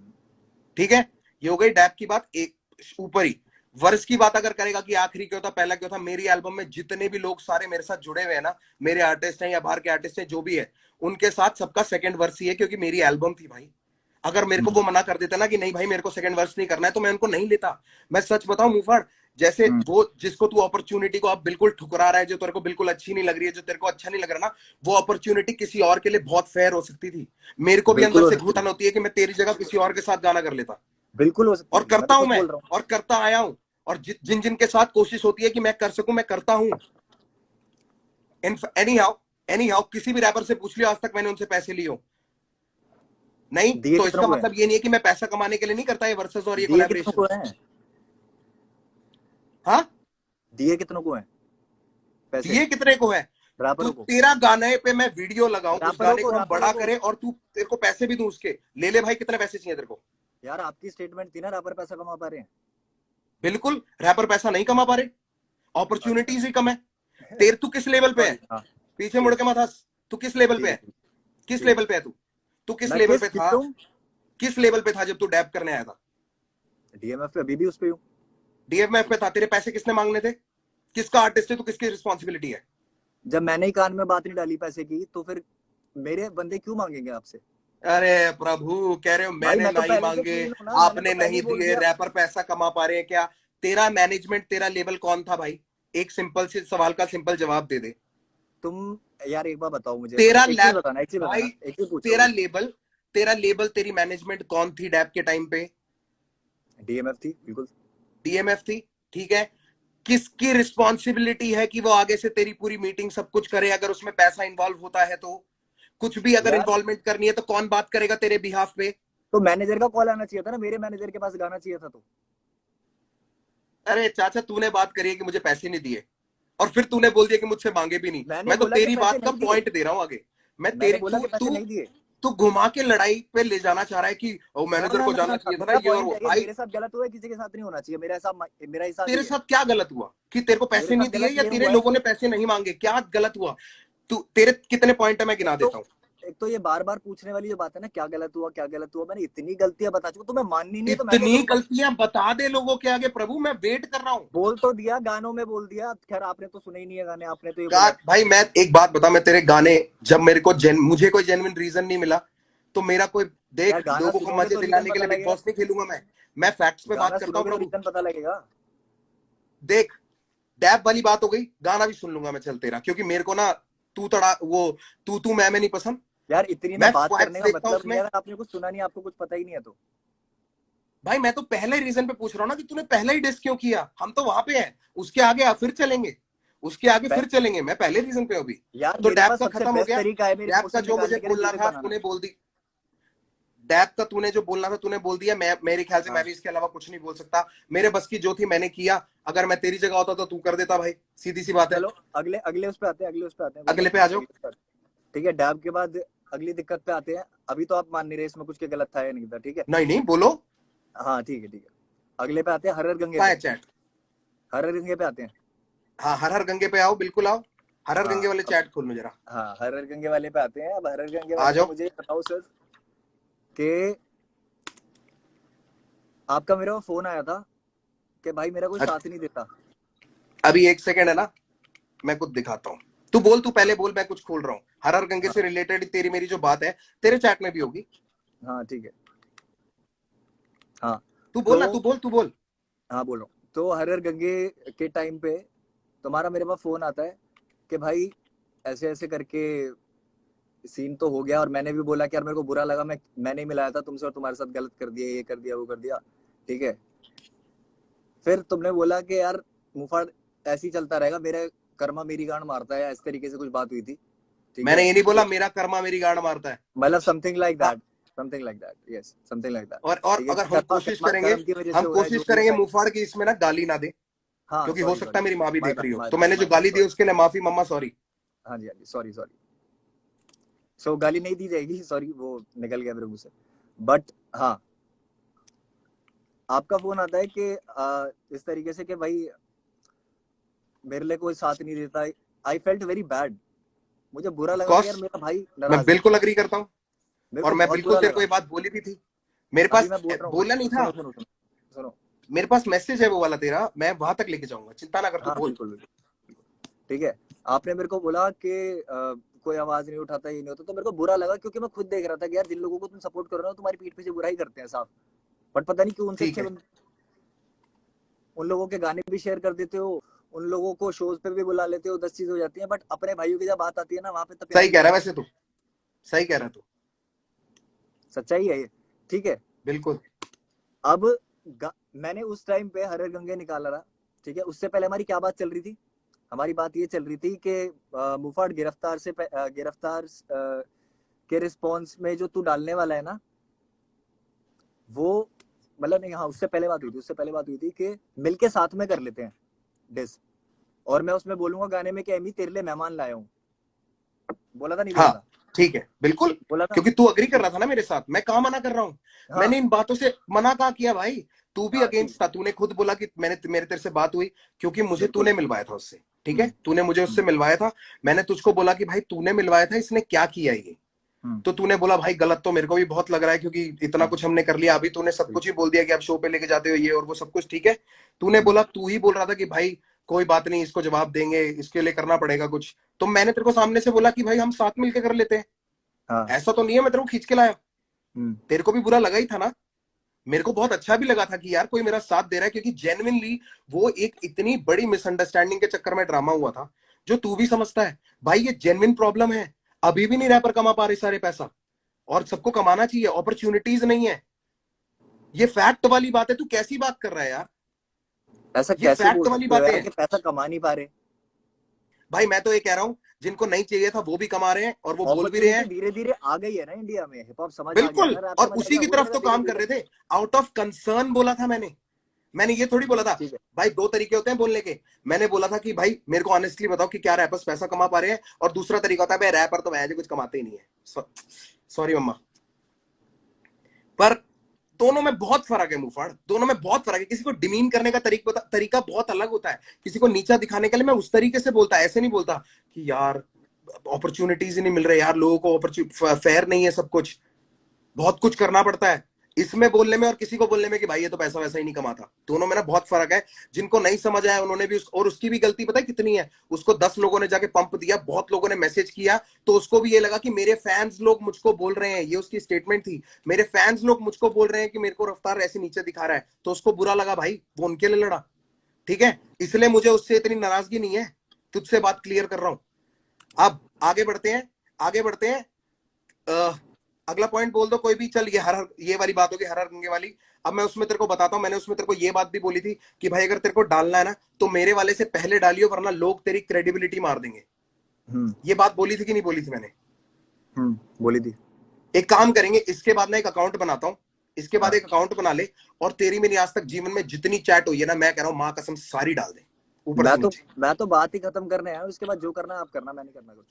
ठीक है, ये हो गई डैप की बात। एक ऊपर ही वर्ष की बात अगर करेगा कि आखिरी क्यों था पहला क्यों था, मेरी एल्बम में जितने भी लोग सारे मेरे साथ जुड़े हुए हैं ना, मेरे आर्टिस्ट हैं या बाहर के आर्टिस्ट हैं जो भी है, उनके साथ सबका सेकंड वर्ष ही है, क्योंकि मेरी एल्बम थी भाई। अगर मेरे को हम्म वो मना कर देता ना कि नहीं भाई मेरे को सेकंड वर्ष नहीं करना है, तो मैं उनको नहीं लेता। मैं सच बताऊं मुफड़, जैसे हम्म। वो जिसको तू अपॉर्चुनिटी को अब बिल्कुल ठुकरा रहा है, जो तेरे को बिल्कुल अच्छी नहीं लग रही है, जो तेरे को अच्छा नहीं लग रहा ना, वो अपॉर्चुनिटी किसी और के लिए बहुत फेयर हो सकती थी। मेरे को भी बिल्कुल अंदर हो से सकती घुटन थी, होती है कि मैं तेरी जगह किसी और के साथ गाना कर लेता। बिल्कुल हो सकती और थी, मैं करता तो हूं खुद मैं, बोल रहा हूँ। और करता आया हूं। और जिन जिन के साथ कोशिश होती है कि मैं कर सकूं, मैं करता हूं। एनी हाउ, एनी हाउ, किसी भी रैपर से पूछ लियो आज तक मैंने उनसे पैसे लिए हो? नहीं, दिए तो कितनों इसका को है? मतलब ये नहीं है कि मैं पैसा कमाने के लिए नहीं करता ये वर्सेस और ये दिए कितनों को कोलैबोरेशंस। है? हाँ, दिए कितनों को है पैसे? दिए कितने को है? तू रैपरों को, तेरा गाने पे मैं वीडियो लगाऊं, उस रैपरों गाने को, को हम रैपरों बड़ा को। करें और तू तेरे को पैसे भी दूं उसके, ले ले भाई, कितने पैसे चाहिए तेरे को? यार आपकी स्टेटमेंट थी ना, रैपर पैसा कमा पा रहे हैं। बिल्कुल, रैपर पैसा नहीं कमा पा रहे, अच्छा अपॉर्चुनिटीज ही कम है। तेरे तू किस लेवल पे है? सॉरी, हाँ पीछे मुड़ ठीक के मत हंस। तू किस लेवल पे ठीक है है? ठीक किस ठीक है। लेवल पे है तू? तू किस मैं लेवल किस पे किस था? पे हूँ? किस लेवल पे था जब तू डैप करने आया था? डीएमएफ पे अभी भी उस पे हूँ। डीएमएफ पे था, तेरे पैसे किसने मांगने थे? किसका आर्टिस्ट है तू, किसकी रिस्पॉन्सिबिलिटी है? जब मैंने ही कान में बात नहीं डाली पैसे की, तो फिर मेरे बंदे क्यों मांगेंगे आपसे? अरे प्रभु, कह रहे हो भाई मैंने मैं तो नहीं पहले से मांगे, क्लीन हूँ ना, मैंने तो आपने पहले ही नहीं बोल दिए, दिया। रैपर पैसा कमा पा रहे हैं क्या? तेरा मैनेजमेंट, तेरा लेवल कौन था भाई? एक सिंपल से सवाल का सिंपल जवाब दे दे। तुम यार एक बार बताओ मुझे, बस तेरा एक चीज लैब, बताना, एक चीज भाई बताना, एक चीज पूछ रहा तेरा हूँ। लेबल, तेरा लेबल, तेरी मैनेजमेंट कौन थी डैप के टाइम पे? डीएमएफ थी बिल्कुल। डीएमएफ थी, ठीक है। किसकी रिस्पॉन्सिबिलिटी है कि वो आगे से तेरी पूरी मीटिंग सब कुछ करे, अगर उसमें पैसा इंवॉल्व होता है तो? कुछ भी अगर यार इन्वॉल्वमेंट करनी है तो कौन बात करेगा तेरे बिहाफ पे? तो मैनेजर का कॉल आना चाहिए था ना, मेरे मैनेजर के पास गाना चाहिए था तो। अरे चाचा, तूने बात करी है कि मुझे पैसे नहीं दिए, और फिर तूने बोल दिया कि मुझसे मांगे भी नहीं। मैंने मैं तो बोला कि तेरी पैसे बात का नहीं दिए, पॉइंट दे रहा हूं आगे। मैं मैंने तेरी बोला तू कि पैसे तू नहीं दिए। तू घुमा के लड़ाई पे ले जाना चाह रहा है कि ओ ना मैनेजर ना को ना ना जाना ना, चाहिए था ना मेरा ये और पॉइंट वो। है कि भाई मेरे साथ गलत हुआ है, किसी के साथ नहीं होना चाहिए, मेरा हिसाब तेरे ही है। साथ क्या गलत हुआ कि तेरे को मेरे पैसे साथ नहीं दिए, गलत या ये तेरे हुआ है लोगों कि ने पैसे नहीं मांगे, क्या गलत हुआ? तू तेरे कितने पॉइंट है मैं एक गिना तो देता हूँ। एक तो ये बार बार पूछने वाली जो बात है ना, क्या गलत हुआ क्या गलत हुआ, मैंने इतनी गलतियां बता चुका, तुम्हें माननी नहीं है तो मैं क्या इतनी करूं भाई? गलतियां बता दे लोगों के आगे प्रभु, मैं वेट कर रहा हूँ। बोल तो दिया, गानों में बोल दिया, खैर आपने तो सुने ही नहीं है गाने, आपने तो ये का बोला। भाई मैं एक बात बता, मैं तेरे गाने, जब मेरे को मुझे कोई जेन्युइन रीजन नहीं मिला तो मेरा कोई, यार देख गाना लोगों को सुनोगे मजे तो रीजन दिलाने के पता लिए बिग लगेगा। बॉस नहीं खेलूंगा मैं फैक्ट्स पे बात गाना करता हूँ सुनोगे तो प्रभु। रीजन पता लगेगा। देख, डैब वाली बात हो गई, गाना भी सुन लूंगा मैं, चल तेरा, क्योंकि मेरे को ना तू तड़ा वो तू मैं नहीं पसंद। यार इतनी ना मैं बात करने फैक्ट्स का देखता हूँ मतलब नहीं उसमें। है, अगर आपने कुछ सुना नहीं, आपको कुछ पता ही नहीं है तो। भाई मैं तो पहले रीजन पे पूछ रहा हूँ ना कि तूने पहले ही डिस क्यों किया, हम तो वहां पे हैं। उसके आगे फिर चलेंगे, उसके आगे फिर चलेंगे, मैं पहले रीजन पे हूँ अभी। यार तो मेरे डैब पास का सबसे खत्म हो बेस्ट गया। तरीका है मेरे डैब का इमोशन जो मुझे निकालने के लिए, बोलना म्यूजिक था बनाना। तूने बोल दी। डैब का तूने जो बोलना था तूने बोल दिया। मैं मेरे ख्याल से हाँ मैं भी इसके अलावा कुछ नहीं बोल सकता। मेरे बस की जो थी मैंने किया। अगर मैं तेरी जगह होता तो तू कर देता भाई, सीधी सी बात है। चलो अगले अगले उस पे आते हैं, अगले उस पे आते हैं, कोई अगले बात पे नहीं, आ जाओ। अगले उस पे आते हैं। ठीक है, डैब के बाद अगली दिक्कत पे आते हैं। अभी तो आप मान नहीं रहे इसमें कुछ के गलत था या नहीं था, ठीक है। नहीं नहीं बोलो। हाँ ठीक है ठीक है। अगले पे आते हैं, हर गंगे कहाँ पे। है चैट? हर गंगे पे आते हैं। हाँ हर हर गंगे पे आओ, बिल्कुल आओ। हर हर हाँ गंगे वाले अब, चैट खोल लो जरा। हाँ हर गंगे वाले पे आते हैं। अब हर गंगे आ वाले में जाओ। मुझे ये बताओ सर कि आपका मेरे को फोन आया था कि भाई मेरा कोई साथ नहीं देता। अभी एक सेकंड है ना, मैं कुछ दिखाता हूँ। तू बोल, तू पहले बोल, मैं कुछ खोल रहा हूँ। हर हर गंगे हाँ से रिलेटेड तेरी मेरी जो बात है तेरे चैट में भी होगी। हाँ ठीक है। हाँ तू बोल तो ना, तू बोल, तू बोल। हाँ बोल रहा हूँ। तो हर गंगे के टाइम पे तुम्हारा मेरे पास फोन आता है कि भाई ऐसे ऐसे करके सीन तो हो गया, और मैंने भी बोला कि यार मेरे को बुरा लगा, मैंने मिलाया था तुमसे और तुम्हारे साथ गलत कर दिया, ये कर दिया वो कर दिया, ठीक है। फिर तुमने बोला कि यार मुफाड़ ऐसे ही चलता रहेगा, मेरे कर्मा मेरी गांड मारता है, इस तरीके से कुछ बात हुई थी, ठीक मैंने है। ये नहीं बोला तो मेरा कर्मा मेरी गांड मारता है। मतलब समथिंग लाइक हाँ। That, something like that, yes something like that, और ठीक है। अगर कि हम कर्मा कोशिश कर्मा करेंगे, कर्म की वजह से हो रहा है जो भी है भाई। मुंहफाड़ की इसमें ना गाली ना दे, हाँ क्योंकि हो सॉरी सकता सॉरी है मेरी माँ भी माय देख बैड रही हो। माय तो बैड मैंने जो माय बैड गाली दी सॉरी। उसके लिए माफी मम्मा, सॉरी। हाँ जी हाँ जी, सॉरी सॉरी। सो गाली नहीं दी जाएगी, सॉरी वो निकल गया मेरे मुंह से। बट हाँ, आपका फोन आता है कि इस तरीके से कि भाई मेरे लिए कोई साथ नहीं देता। आई फेल्ट वेरी बैड, मुझे बुरा ऑफ लगा कि यार कोर्स मेरा भाई मैं नाराज है। बिल्कुल अग्री करता हूँ। मेरे और को मैं बहुत बिल्कुल बुरा तेरे को लगा। ये बात बोली भी थी। मेरे अभी पास मैं बोल रहा हूँ, बोला नहीं था। सुनो सुनो सुनो सुनो। मेरे पास मैसेज है वो वाला तेरा, मैं वहां तक लेके जाऊंगा, चिंता ना कर, तू हाँ बोल। बिल्कुल बिल्कुल, ठीक है। आपने मेरे को बोला कि कोई आवाज नहीं उठाता, ये नहीं होता, तो मेरे को बुरा लगा क्योंकि मैं खुद देख रहा था कि यार जिन लोगों को तुम सपोर्ट कर रहे हो तुम्हारी पीठ पीछे बुराई करते हैं साफ। बट पता नहीं क्यों उनसे ठीक अच्छे है। उन लोगों के गाने भी शेयर कर देते हो, उन लोगों को शोज पे भी बुला लेते हो, 10 चीज हो जाती है, बट अपने भाइयों की जब बात आती है ना वहां पे तो प्यार सही ही कह नहीं रहा है होता। वैसे तू, सही कह रहा है तू। सच्चाई है ये, ठीक है। बिल्कुल। अब मैंने उस टाइम पे हर गंगे निकाला था, ठीक है। उससे पहले हमारी क्या बात चल रही थी? हमारी बात ये चल रही थी कि मुफाड़ गिरफ्तार से गिरफ्तार के रिस्पॉन्स में जो तू डालने वाला है ना, वो मतलब नहीं, हाँ उससे पहले बात हुई थी, उससे पहले बात हुई थी कि मिलके साथ में कर लेते हैं डिस, और मैं उसमें बोलूंगा गाने में कि एमी तेरे लिए मेहमान लाया हूँ। बोला था नहीं बोला हाँ था? ठीक है, बिल्कुल। बोला था। क्योंकि तू अग्री कर ठीक रहा था ना मेरे साथ, मैं कहाँ मना कर रहा हूँ। हाँ मैंने इन बातों से मना कहाँ किया भाई? तू भी हाँ ठीक अगेंस्ट था, है, तूने खुद बोला कि मैंने मेरे तेरे से बात हुई क्योंकि मुझे बिल्कुल। तूने मिलवाया था उससे। ठीक है, हम्म तूने मुझे उससे हम्म मिलवाया था। मैंने तुझको बोला कि भाई तूने मिलवाया था, इसने क्या किया ये? हम्म तो तूने बोला भाई गलत तो मेरे को भी बहुत लग रहा है, क्योंकि इतना हम्म, कुछ हमने कर लिया। अभी तूने सब ठीक कुछ ही बोल दिया कि आप शो पे लेके जाते हो ये और वो सब कुछ, ठीक है। तूने हम्म बोला, तू ही बोल रहा था कि भाई कोई बात नहीं, इसको जवाब देंगे, इसके लिए करना पड़ेगा कुछ। तो मैंने तेरे को सामने से बोला कि भाई हम साथ मिलकर कर लेते हैं। हाँ ऐसा तो नहीं है मैं तेरे को खींच के लाया। हम्म तेरे को भी बुरा लगा ही था ना? मेरे को बहुत अच्छा भी लगा था कि यार कोई मेरा साथ दे रहा है, क्योंकि जेन्युइनली वो एक इतनी बड़ी मिसअंडरस्टैंडिंग के चक्कर में ड्रामा हुआ था, जो तू भी समझता है भाई। ये जेन्युइन प्रॉब्लम है। अभी भी नहीं रैपर कमा पा रहे सारे पैसा, और सबको कमाना चाहिए, अपॉर्चुनिटीज नहीं है। ये फैक्ट वाली बात है, तू कैसी बात कर रहा है यार? ऐसा ये कैसे बोल फैक्ट वाली सकते हो बातें यार हैं। कि पैसा कमा नहीं पा रहे? भाई मैं तो ये कह रहा हूं, जिनको नहीं चाहिए था वो भी कमा रहे हैं और वो बोल भी रहे अपॉर्चुनिटी हैं। धीरे धीरे आ गई है ना इंडिया में, हिप हॉप समझ आ गया बिल्कुल, ना, रैप और समझ आ उसी गया, की हो रहा तरफ है ना तो धीरे काम कर धीरे। रहे थे। आउट ऑफ कंसर्न बोला था मैंने ये थोड़ी बोला था। ठीक है। भाई दो तरीके होते हैं बोलने के। मैंने बोला था कि भाई मेरे को ऑनेस्टली बताओ कि क्या रैपर्स पैसा कमा पा रहे हैं, और दूसरा तरीका होता है भाई रैपर तो वैसे कुछ कमाते ही नहीं है। सॉरी मम्मा, पर दोनों में बहुत फर्क है मुफाड़, दोनों में बहुत फर्क है। किसी को डिमीन करने का तरीका बहुत अलग होता है। किसी को नीचा दिखाने के लिए मैं उस तरीके से बोलता, ऐसे नहीं बोलता कि यार अपॉर्चुनिटीज ही नहीं मिल रहे यार, लोगों को फेयर नहीं है सब कुछ, बहुत कुछ करना पड़ता है इसमें बोलने में, और किसी को बोलने में कि भाई ये तो पैसा वैसा ही नहीं कमाता। दोनों में ना बहुत फर्क है। जिनको नहीं समझ आया उन्होंने भी और उसकी भी गलती पता है कितनी है? उसको 10 लोगों ने जाके पंप दिया, बहुत लोगों ने मैसेज किया, तो उसको भी ये लगा कि मेरे फैंस लोग मुझको बोल रहे हैं, ये उसकी स्टेटमेंट थी, मेरे फैंस लोग मुझको बोल रहे हैं कि मेरे को रफ्तार ऐसे नीचे दिखा रहा है, तो उसको बुरा लगा भाई, वो उनके लिए लड़ा। ठीक है, इसलिए मुझे उससे इतनी नाराजगी नहीं है। तुझसे बात क्लियर कर रहा हूं। अब आगे बढ़ते हैं, आगे बढ़ते हैं। अगला पॉइंट बोल दो कोई भी, चल ये वाली बात होगी, हर हर गंगे वाली। अब मैं उसमें तेरे को बताता हूं, मैंने उसमें तेरे को ये बात भी बोली थी कि भाई अगर तेरे को डालना है ना तो मेरे वाले से पहले डालियो, वरना लोग तेरी क्रेडिबिलिटी मार देंगे। हम्म ये बात बोली थी कि नहीं बोली थी मैंने? बोली थी। एक काम करेंगे, इसके बाद ना एक अकाउंट बनाता हूँ, इसके बाद हाँ एक अकाउंट बना ले, और तेरी मेरी आज तक जीवन में जितनी चैट हुई है ना, मैं कह रहा हूँ माँ कसम सारी डाल दे ऊपर से नीचे। मैं तो बात ही खत्म करने आया हूँ, इसके बाद जो करना आप करना, मैं नहीं करना कुछ।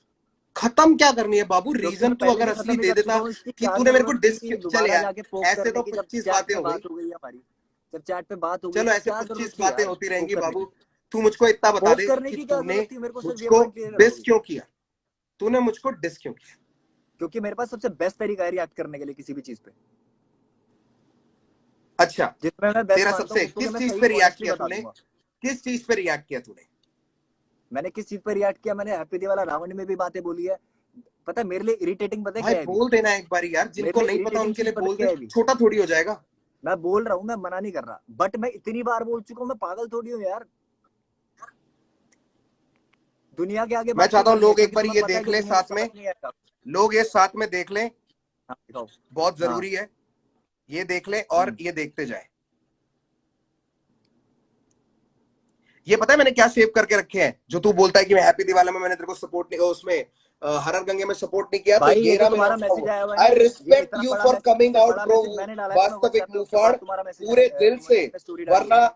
खत्म क्या करनी है बाबू, क्योंकि रीजन मैं तू पहले अगर भी असली खत्म ही दे कर चुका देता हूँ, इसकी कि क्या तूने मेरे को जरूरत थी डिस्क, कि चल दोबारा यार जाके पोक ऐसे करने तो की, जब 25 चैट बातें पे हो गई, बात हो गई हमारी, जब चैट पे बात हो गई चलो तो ऐसे क्या जरूरत 25 थी बातें यार होती पोक रहेंगी करने बाबू। की? तू मुझको इतना बता पोक दे करने कि की क्या तूने जरूरत थी, मेरे को सिर्फ ये मुझको पॉइंट क्लियर कर दो डिस अभी। क्यों किया, तूने मुझको डिस क्यों किया? क्योंकि मेरे पास सबसे बेस्ट तरीका है रिएक्ट करने के लिए किसी भी चीज पे, अच्छा, जिसमें मैं बेस्ट तेरा मानता हूँ सबसे उसको, कि किस मैं चीज सही पे रिएक्ट ऑनेस्टली किया बता तूने, दूंगा। किस चीज पे रिएक्ट किया तूने? मैंने किस चीज पे रिएक्ट किया? मैंने हैप्पी दिवाला रावण में भी बातें बोली है। पता है मेरे लिए इरिटेटिंग पता है भाई क्या है अभी? बोल देना एक बार यार, मेरे जिनको लिए नहीं पता इरिटेटिंग उनके चीज लिए पता है बोल क्या दे, है अभी? छोटा थोड़ी हो जाएगा। मैं बोल रहा हूँ, मैं मना नहीं कर रहा, बट मैं इतनी बार बोल चुका हूँ, मैं पागल थोड़ी हूँ यार दुनिया के आगे मैं बात क्यों चाहता हूँ करनी है? लोग एक क्योंकि बार तुम्हें ये पता है देख कि ले दुनिया को साथ समझ में, नहीं आएगा। लोग ये साथ में देख लें, हाँ दिखाओ। बहुत हाँ। जरूरी है, ये देख ले और ये देखते जाए। ये पता है मैंने क्या सेव करके रखे हैं, जो तू बोलता है कि मैं हैप्पी दिवाली में मैंने तेरे को सपोर्ट नहीं, उसमें हरर गंगे में सपोर्ट नहीं किया, तो भाई ये ये जो रहा मेरा तुम्हारा उठा मैसेज हुआ। आया हुआ है ना, आई ये रिस्पेक्ट इतना यू बड़ा फॉर मैसेज, कमिंग सबसे आउट बड़ा ब्रो, मैसेज मैंने डाला है तुम्हें वास्तविक व्हाट्सएप में, उसके मुफाड़, बाद तुम्हारा मैसेज पूरे दिल से, स्टोरी डाली है। वरना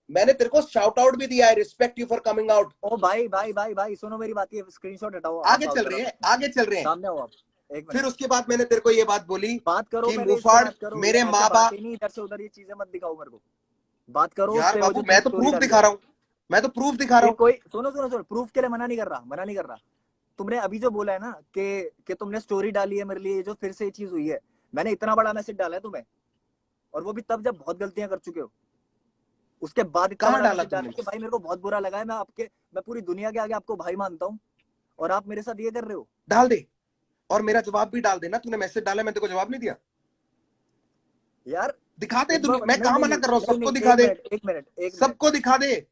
मैंने तेरे को शाउट आउट भी दिया है, respect you for coming out. ओ भाई भाई भाई भाई सुनो मेरी बात, ये स्क्रीनशॉट हटाओ, आगे आप आओ चल जरा रहे हैं, सामने। आगे चल रहे हैं। सामने आओ आप, एक फिर मिनट। उसके बाद मैंने तेरे को ये बात बोली बात करो कि पहले, इस पे मुफाड़ बात करो, ये मेरे ऐसे माँ बात बाप, ही नहीं, इधर से उधर ये चीजें मत दिखाओ मेरे को। बात करो उस यार पे, वो बाबू जो मैं तुमने तो स्टोरी प्रूफ डाली दिखा है। रहा हूँ, मैं तो प्रूफ दिखा रहा हूँ। कोई सुनो सुनो सुनो, प्रूफ के लिए मना नहीं कर रहा, मना नहीं कर रहा। तुमने अभी जो बोला है ना कि तुमने स्टोरी डाली है मेरे लिए, जो फिर से ये चीज हुई है, मैंने इतना बड़ा मैसेज डाला है तुम्हें, और वो भी तब जब बहुत गलतियां कर चुके हो। उसके बाद इतना कहाँ बड़ा डाला मैसेज तूने? डाला कि भाई मेरे को बहुत बुरा लगा है, मैं पूरी दुनिया के आगे आपको भाई मानता हूँ, और आप मेरे साथ ये कर रहे हो। डाल दे, और मेरा जवाब भी डाल देना, तूने मैसेज डाला मैं तेरे को जवाब नहीं दिया? यार दिखा दे एक बार दुनिया, मैं नहीं कहाँ नहीं मना नहीं कर रहा हूँ, नहीं सबको नहीं, दिखा एक दे, मिनट एक मिनट एक मिनट। सबको दिखा दे।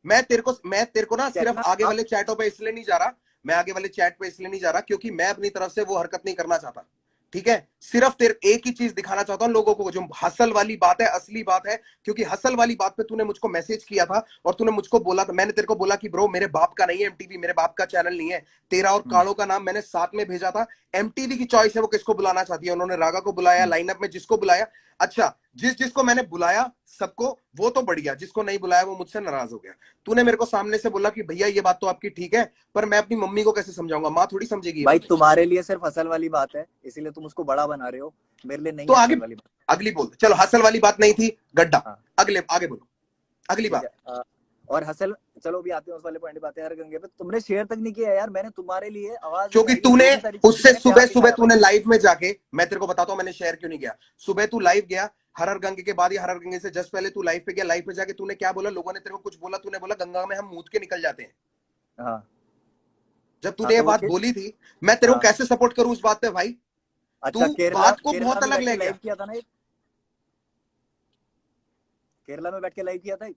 मैं तेरे को ना सिर्फ चैतना आगे आप, वाले चैटों पे इसलिए नहीं जा रहा, मैं आगे वाले चैट पे इसलिए नहीं जा रहा क्योंकि मैं अपनी तरफ से वो हरकत नहीं करना चाहता। ठीक है, सिर्फ तेरे एक ही चीज दिखाना चाहता हूं लोगों को, जो हसल वाली बात है, असली बात है, क्योंकि हसल वाली बात पे तूने मुझको मैसेज किया था और तूने मुझको बोला था, मैंने तेरे को बोला कि ब्रो मेरे बाप का नहीं है एमटीवी, मेरे बाप का चैनल नहीं है, तेरा और हम्म, कालो का नाम मैंने साथ में भेजा था। एमटीवी की चॉइस है वो किसको बुलाना चाहती है, उन्होंने रागा को बुलाया, हम्म। लाइनअप में जिसको बुलाया। अच्छा, जिसको मैंने बुलाया सबको, वो तो बढ़िया, जिसको नहीं बुलाया वो मुझसे नाराज हो गया। तूने मेरे को सामने से बोला कि भैया ये बात तो आपकी ठीक है, पर मैं अपनी मम्मी को कैसे समझाऊंगा, माँ थोड़ी समझेगी ये भाई बातें। तुम्हारे लिए सिर्फ हसल वाली बात है, इसीलिए तुम उसको बड़ा बना रहे हो, मेरे लिए नहीं तो है आगे, हसल वाली बात। अगली बोल, चलो हसल वाली बात नहीं थी, गड्ढा, हाँ अगले आगे बोलो, अगली ठीक बात। है। और हसल, चलो अभी आते हैं उस वाले पॉइंट पे, आते हैं हर गंगे पे। तुमने शेयर तक नहीं किया यार, मैंने तुम्हारे लिए आवाज क्योंकि उठाई है, तूने जो भी सारी चीजें उससे मैंने सुबह प्यार सुबह दिखाया भाई। तूने लाइव में जाके, मैं तेरे को बताता हूं मैंने शेयर क्यों नहीं किया, सुबह तू लाइव गया, हरर गंगे के बाद या हरर गंगे से जस्ट पहले तू लाइव पे गया, लाइव पे जाके तूने क्या बोला, लोगों ने तेरे को कुछ बोला, तूने बोला गंगा में हम मूत के निकल जाते हैं। हाँ जब हाँ, तूने ये तो वो बात बोली थी, मैं तेरे को हाँ। कैसे सपोर्ट करूं उस बात पे भाई? अच्छा, तू केरला बात को केरला बहुत में अलग बैठ के ले लाइव गया। किया था ना एक, केरला में बैठ के लाइव किया था एक,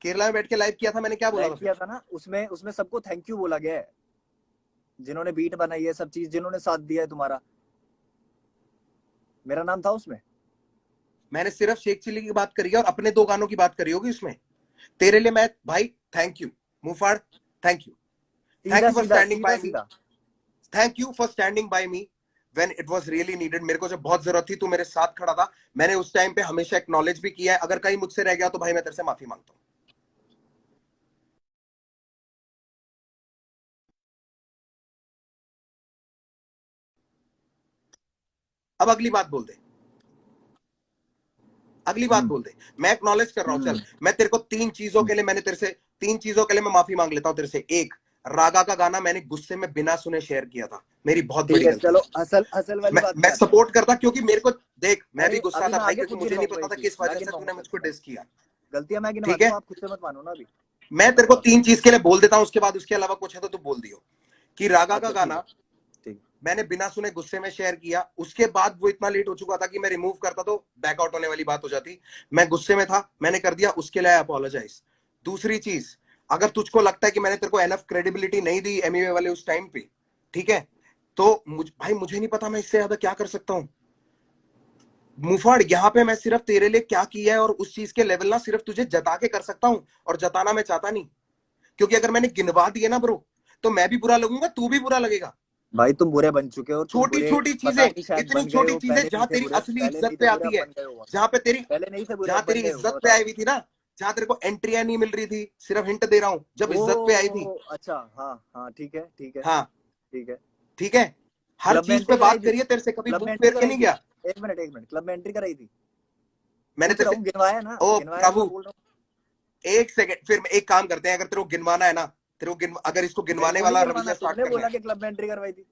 केरला में बैठ के लाइव किया था, मैंने क्या बोला लाइव था फिर? किया था ना, उसमें उसमें सबको थैंक यू बोला गया है, जिन्होंने बीट बनाई है, सब चीज जिन्होंने साथ दिया है तुम्हारा, मेरा नाम था उसमें। मैंने सिर्फ शेख चिल्ली की बात करी है और अपने 2 गानों की बात करी होगी उसमें। तेरे लिए मैं भाई थैंक यू मुफाड़, थैंक यू, थैंक सीधा यू फॉर सीधा स्टैंडिंग सीधा बाय मी, सीधा। Thank you for standing by me when it was really needed. मेरे को जब बहुत जरूरत थी तू मेरे साथ खड़ा था, मैंने उस टाइम पे हमेशा एक्नॉलेज भी किया है, अगर कहीं मुझसे रह गया तो भाई मैं तेरे से माफी मांगता हूं। अब अगली बात बोल दे, अगली बात हम्म बोल दे, मैं एक्नॉलेज कर रहा हूं, चल हम्म मैं तेरे को 3 चीजों के लिए, मैंने तेरे से 3 चीजों के लिए मैं माफी मांग लेता हूं तेरे से। एक, रागा का गाना मैंने गुस्से में बिना सुने शेयर किया था, मेरी बहुत ठीक बड़ी है, गलती चलो थी। असल असल वाली बात मैं पे आते हैं। सपोर्ट करता क्योंकि मेरे को देख, मैं भी अरे गुस्सा अभी था मैं भाई, आगे क्योंकि खुद मुझे नहीं गिनवाऊंगा ये पता था चीज, किस मैं वजह से गिनवाऊंगा तूने मुझको चलो, डिस किया। गलतियां मैं ठीक गिनवाता है, हूँ, आप गुस्से मत मानो ना अभी। मैं तेरे को बताओ। 3 चीज के लिए बोल देता हूं, उसके बाद उसके अलावा कुछ है तो तू बोल दियो। कि रागा का अच्छा ठीक है, गाना ठीक मैंने बिना सुने गुस्से में शेयर किया, उसके बाद वो इतना लेट हो चुका था कि मैं रिमूव करता तो बैकआउट होने वाली बात हो जाती, मैं गुस्से में था, मैंने कर दिया, उसके लिए अपोलोजाइज। दूसरी चीज, अगर तुझको लगता है कि मैंने तेरे को एनफ क्रेडिबिलिटी नहीं दी एमईए वाले उस टाइम पे, ठीक है, तो भाई मुझे नहीं पता मैं इससे ज्यादा क्या कर सकता हूं। मुफाड़, यहाँ पे मैं सिर्फ तेरे लिए क्या किया है और उस चीज के लेवल ना सिर्फ तुझे जता के कर सकता हूं, और जताना मैं चाहता नहीं, क्योंकि अगर मैंने गिनवा दिए ना ब्रो, तो मैं भी बुरा लगूंगा, तू भी बुरा लगेगा। भाई तुम बुरे बन चुके हो, तुम छोटी बुरे छोटी पता चीजें, नहीं शायद इतनी बन गए छोटी हो, चीजें पहले नहीं जहां थे तेरी बुरे, असली पहले नहीं इज्जत पे थे बुरे, आती अब है, बन गए हो बहुत। जहां पे तेरी पहले नहीं थे बुरे, जहां अब बन तेरी गए हो, मैं इज्जत पे बता आई रहा हुई थी ना, जहां तेरे को एंट्रियां नहीं मिल रही थी, सिर्फ हिंट दे रहा हूं, जब हूँ। इज्जत पे आई थी। ओ अच्छा, हाँ हाँ, ठीक है ठीक है हाँ ठीक है। ठीक है, हर क्लब में चीज एंट्री पे कराई बात थी, करिए, तेरे से कभी क्लब में बुक एंट्री फेयर के कराई नहीं थी, गया। एक मिनट, क्लब में एंट्री कराई थी। मैंने पूछ तेरे रहा से, हूँ, गिनवाया ना, ओ गिनवाया तो मैं प्रभु, बोल रहा हूँ। एक सेकंड, फिर एक काम करते हैं, अगर तेरे को गिनवाना है ना, तेरे को अगर इसको मेरे गिनवाने को नहीं वाला गिनवाना, रवैया स्टार्ट तुमने करना बोला है, कि क्लब में एंट्री करवाई थी।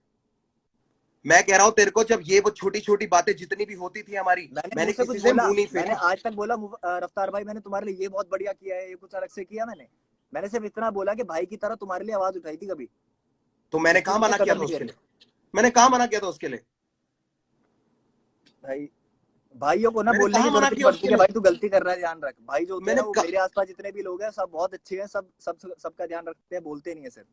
मैं कह रहा हूं तेरे को, जब ये वो छोटी छोटी बातें जितनी भी होती थी हमारी, मैंने मुंह मैंने से किसी कुछ से बोला? मुंह नहीं मैंने फेरा। आज तक बोला रफ्तार भाई मैंने तुम्हारे लिए ये बहुत बढ़िया किया है, ये कुछ अलग से किया मैंने? मैंने सिर्फ इतना बोला कि भाई की तरह तुम्हारे लिए आवाज उठाई थी कभी, तो मैंने जिसकी कहा तुमने मना किया कदर था नहीं उसके करी। लिए, मैंने कहा मना किया था उसके लिए, भाई भाइयों को ना मैंने बोलने कहा की मना जरूरत नहीं किया पड़ती उसके कि लिए, भाई तू गलती कर रहा है, ध्यान रख। भाई जो होते हैं मैंने ना, वो कहा, मेरे आसपास जितने भी लोग हैं सब बहुत अच्छे हैं, सबका ध्यान रखते हैं, बोलते नहीं है सिर्फ,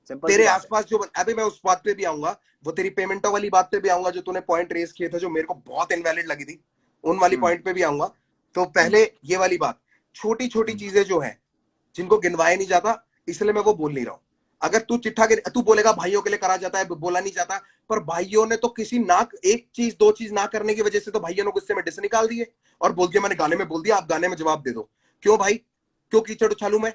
सिंपल सी तेरे बात है। आसपास जो, अभी मैं उस बात पे भी आऊंगा, वो तेरी पेमेंटों वाली बात पे भी आऊंगा, जो तूने पॉइंट रेस किए थे जो मेरे को बहुत इनवैलिड लगी थी, उन वाली हम्म पॉइंट पे भी आऊंगा। तो हम्म पहले ये वाली बात, छोटी छोटी हम्म चीजें जो है, जिनको गिनवाया नहीं जाता, इसलिए मैं वो बोल नहीं रहा हूं। अगर तू चिट्ठा तू बोलेगा भाइयों के लिए करा जाता है, बोला नहीं जाता, पर भाइयों ने तो किसी ना, एक चीज दो चीज ना करने की वजह से तो भाइयों ने गुस्से में डिस निकाल दिए, और बोल दिया मैंने गाने में बोल दिया, आप गाने में जवाब दे दो। क्यों भाई, क्यों कीचड़ उछालू मैं?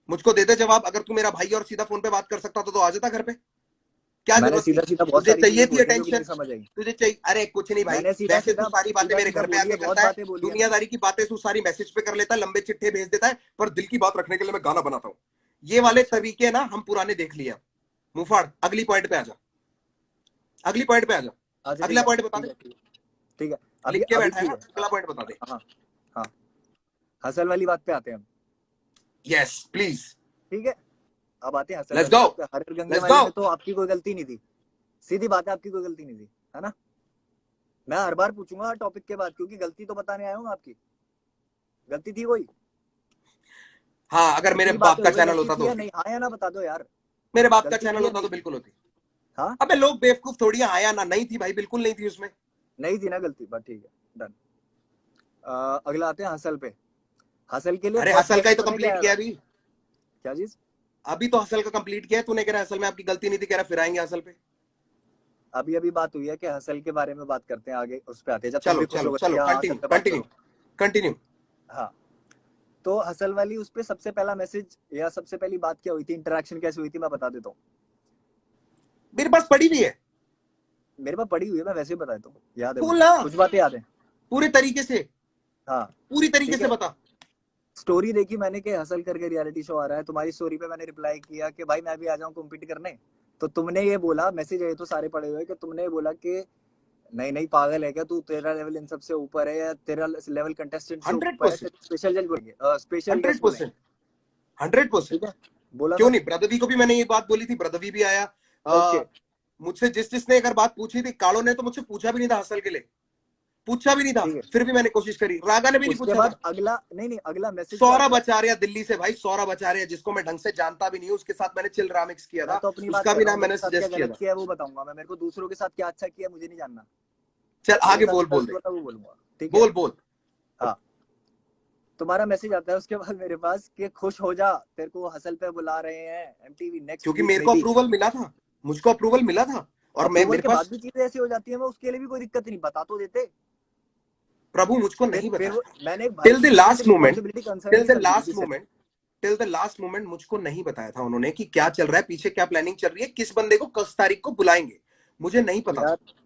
मुझको दे दे जवाब। अगर तू मेरा भाई और सीधा फोन पे बात कर सकता तो आ जाता घर पे। क्या मैंने जरूरत थी? सीधा सीधा बहुत तुझे सारी चाहिए चीजें थी बोली जो कि अटेंशन, नहीं समझ आई। तुझे चाहिए, अरे कुछ नहीं भाई, मैंने सीधा वैसे तू सीधा सारी बातें सीधा मेरे सीधा घर पे बोली है, आके बहुत करता है, बातें बोली है मैंने। दुनियादारी की बातें तू सारी मैसेज पे कर लेता है, लंबे चिट्ठे भेज देता है, पर दिल की बात रखने के लिए मैं गाना बनाता हूँ। ये वाले अच्छा तरीके ना हम पुराने देख लिए। मुफाड़, अगली पॉइंट पे आ जा, अगली पॉइंट पे आ जा, अच्छा, ठीक अगला है पॉइंट बता ठीक दे। है ठीक है ठीक है। अभी लिख के अभी बैठा है ठीक ना, है, अगला पॉइंट बता दे। हाँ हाँ। हसल वाली बात पे आते हैं हम। यस प्लीज, ठीक है, अब आते हैं हसल लेट्स वाली गो, बात पे। हरियर गंगे लेट्स वाले गो। में तो आपकी कोई गलती नहीं थी, सीधी बात है, आपकी कोई गलती नहीं थी, है ना? मैं हर बार पूछूंगा हर टॉपिक के बाद, क्योंकि गलती तो बताने आया हूँ आपकी। गलती थी कोई? हाँ, अगर मेरे जितनी बाप बातें का हुई चैनल गलती होता थी तो या होती, नहीं, हाँ या ना बता दो यार। मेरे बाप का गलती चैनल थी या होता नहीं तो थी? बिल्कुल होती। हाँ, अबे लोग बेवकूफ थोड़ी हैं, आया ना, नहीं थी भाई, बिल्कुल नहीं थी उसमें। नहीं थी ना गलती, बट ठीक है, डन। अगला आते हैं हसल पे। हसल के लिए अरे फर्स्ट हसल का ही मैसेज तो पता है क्या कंप्लीट आया किया था? अभी, क्या चीज? अभी तो हसल का कंप्लीट किया है। तूने कह रहा हसल में आपकी गलती नहीं थी, कह रहा फिर आएंगे हसल पे। अभी अभी बात हुई है कि हसल के बारे में बात करते हैं, आगे उस पे आते हैं, जब तुम चलो भी खुश चलो हो गए चलो, कि हाँ हसल कंटिन्यू पे बात कंटिन्यू करो। कंटिन्यू। हाँ, तो हसल वाली उस पे सबसे पहला मैसेज या सबसे पहली बात क्या हुई थी, इंटरेक्शन कैसे हुई थी, मैं बता देता हूँ। मेरे पास पड़ी भी है, मेरे पास पड़ी हुई है, मैं वैसे ही बता देता हूँ, याद है बोल मुझे, ना, कुछ बातें याद है। पूरे तरीके से, हाँ पूरी तरीके ठीक से है। बता। स्टोरी देखी मैंने कि हसल करके रियलिटी शो आ रहा है, तुम्हारी स्टोरी पे मैंने रिप्लाई किया कि भाई मैं भी आ जाऊं कॉम्पीट करने। तो तुमने ये बोला, मैसेज है तो सारे पड़े हुए, कि तुमने ये बोला कि नहीं नहीं पागल है क्या तू, तेरा लेवल इन सबसे ऊपर है, या तेरा लेवल कंटेस्टेंट से हंड्रेड ऊपर है, परसेंट स्पेशल जज बोलेंगे, स्पेशल हंड्रेड गेस्ट बोलेंगे। परसेंट 100%। ठीक है, बोला क्यों था। नहीं, ब्रदवी को भी मैंने ये बात बोली थी, ब्रदवी भी आया। ओके, मुझसे जिसने अगर बात पूछी थी, कालो ने तो मुझसे पूछा भी नहीं था हसल के लिए, पूछा भी नहीं था, ठीक है। फिर भी मैंने कोशिश करी। रागा ने भी नहीं उसके पूछा बाद था। अगला, नहीं नहीं, अगला मैसेज क्या सौरभ आता है? आचार्य दिल्ली से, भाई सौरभ आचार्य, जिसको मैं ढंग से जानता भी नहीं हूँ, उसके साथ मैंने चिल रामिक्स किया मैं था, तो अपनी बात उसका कर भी रहा हूँ, नाम मेरे मैंने साथ क्या सजेस्ट किया गलत था। किया है वो बताऊंगा मैं, मेरे को दूसरों के साथ क्या अच्छा किया मुझे नहीं जानना। चल मेरे आगे साथ बोल, जो बोल गलत दे, हुआ था वो बोलूंगा, ठीक है। बोल बोल। हाँ, तुम्हारा मैसेज आता है उसके बाद मेरे पास कि खुश हो जा, तेरे को हसल पे बुला रहे हैं एमटीवी नेक्स्ट क्योंकि वीक मेरे में को भी। अप्रूवल मिला था, मुझको अप्रूवल मिला था, और मैं, अप्रूवल मेरे के बाद पास, भी चीजें ऐसी हो जाती है, मैं उसके लिए भी कोई दिक्कत नहीं, बता तो देते। प्रभु मुझको फिर नहीं फिर बताया मैंने एक भाई टिल द की छोटी सी last moment, responsibility concern till नहीं द समझी थी लास्ट सिर्फ। Moment, till the last moment मुझको नहीं बताया था उन्होंने कि क्या चल रहा है पीछे, क्या प्लानिंग चल रही है, किस बंदे को किस तारीख को बुलाएंगे, मुझे नहीं पता था। यार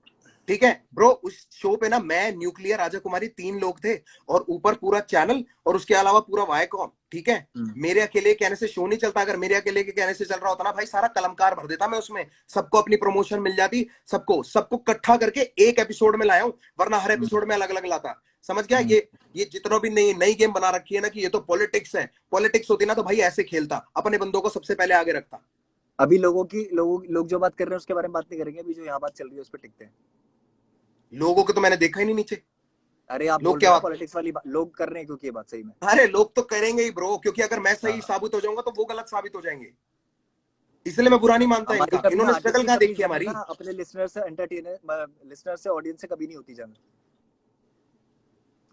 ठीक है ब्रो, उस शो पे ना मैं, न्यूक्लियर, राजा कुमारी, 3 लोग थे, और ऊपर पूरा चैनल, और उसके अलावा पूरा वायकॉम। ठीक है, मेरे अकेले कहने से शो नहीं चलता, अगर मेरे अकेले के कहने से चल रहा होता ना भाई, सारा कलमकार भर देता मैं उसमें, सबको अपनी प्रमोशन मिल जाती, सबको सबको इकट्ठा करके एक एपिसोड में लाया हूं, वरना हर एपिसोड में अलग अलग लाता। समझ गया? ये जितना भी नई नई गेम बना रखी है ना कि ये तो पॉलिटिक्स है, पॉलिटिक्स होती ना तो भाई ऐसे खेलता, अपने बंदों को सबसे पहले आगे रखता। अभी लोग जो बात कर रहे हैं उसके बारे में बात नहीं करेंगे, अभी जो यहाँ बात चल रही है उस पर टिकते हैं। लोगों को तो मैंने देखा ही नहीं नीचे, अरे आप लोग बोल रहे क्या हो ना बात, पॉलिटिक्स वाली बात, लोग कर रहे हैं क्योंकि ये बात सही में। अरे लोग तो करेंगे ही ब्रो, क्योंकि अगर मैं सही हाँ, साबित हो जाऊंगा तो वो गलत साबित हो जाएंगे, इसलिए मैं बुरा नहीं मानता हमारी इनका, कभी ना इन्होंने स्ट्रगल आर्टिस्ट की कहाँ कभी देखी है जंग हमारी। ना अपने लिसनर से एंटरटेनर, लिसनर से ऑडियंस से कभी नहीं होती जंग,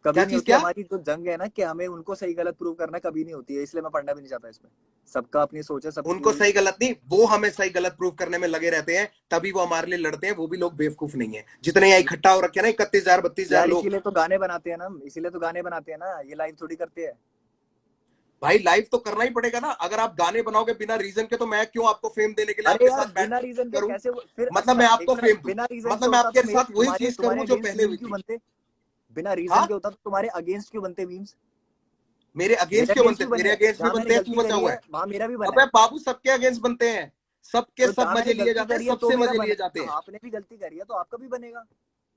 कभी क्या नहीं चीज होती। क्या? हमारी जो जंग है ना कि हमें उनको सही गलत प्रूव करना, कभी नहीं होती है, इसलिए मैं पढ़ना भी नहीं चाहता इसमें। सबका अपनी सोच है उनको सबकी। सही गलत नहीं, वो हमें सही गलत प्रूव करने में लगे रहते हैं, तभी वो हमारे लिए लड़ते हैं। वो भी लोग बेवकूफ नहीं है जितने यहाँ इकट्ठा हो रखे हैं ना, 31,000 32,000 यार लोग। इसीलिए तो गाने बनाते हैं ना हम, इसीलिए तो गाने बनाते हैं ना, ये लाइव थोड़ी करते हैं। भाई लाइव तो करना ही पड़ेगा ना, अगर आप गाने बनाओगे बिना रीजन के तो मैं क्यों आपको फेम देने के लिए अरे आपके यार साथ बिना बैठ रीजन के करूं? कैसे फिर? मतलब अच्छा मैं एक आपको मिनट, फेम दूं, बिना रीजन के मतलब मैं होता तो आपके मेरे साथ वही तुम्हारे चीज तुम्हारे करूं जो अगेंस्ट पहले मीम हुई क्यों थी। बनते? बिना रीजन हाँ, के होता तो तुम्हारे अगेंस्ट क्यों बनते मीम्स? मेरे मेरे अगेंस्ट क्यों अगेंस्ट बनते? भी मेरे बने हैं, अगेंस्ट भी जहां मैंने बनते हैं, तू गलती बचा करी हुआ है है। वहां मेरा भी बना अबे है। बाबू सबके अगेंस्ट बनते हैं, सबके तो सब जहां मजे मैंने लिए गलती जाते हैं, करी है तो सबसे मेरा मजे बना लिए है जाते ना, हैं। आपने भी गलती करी है तो आपका भी बनेगा।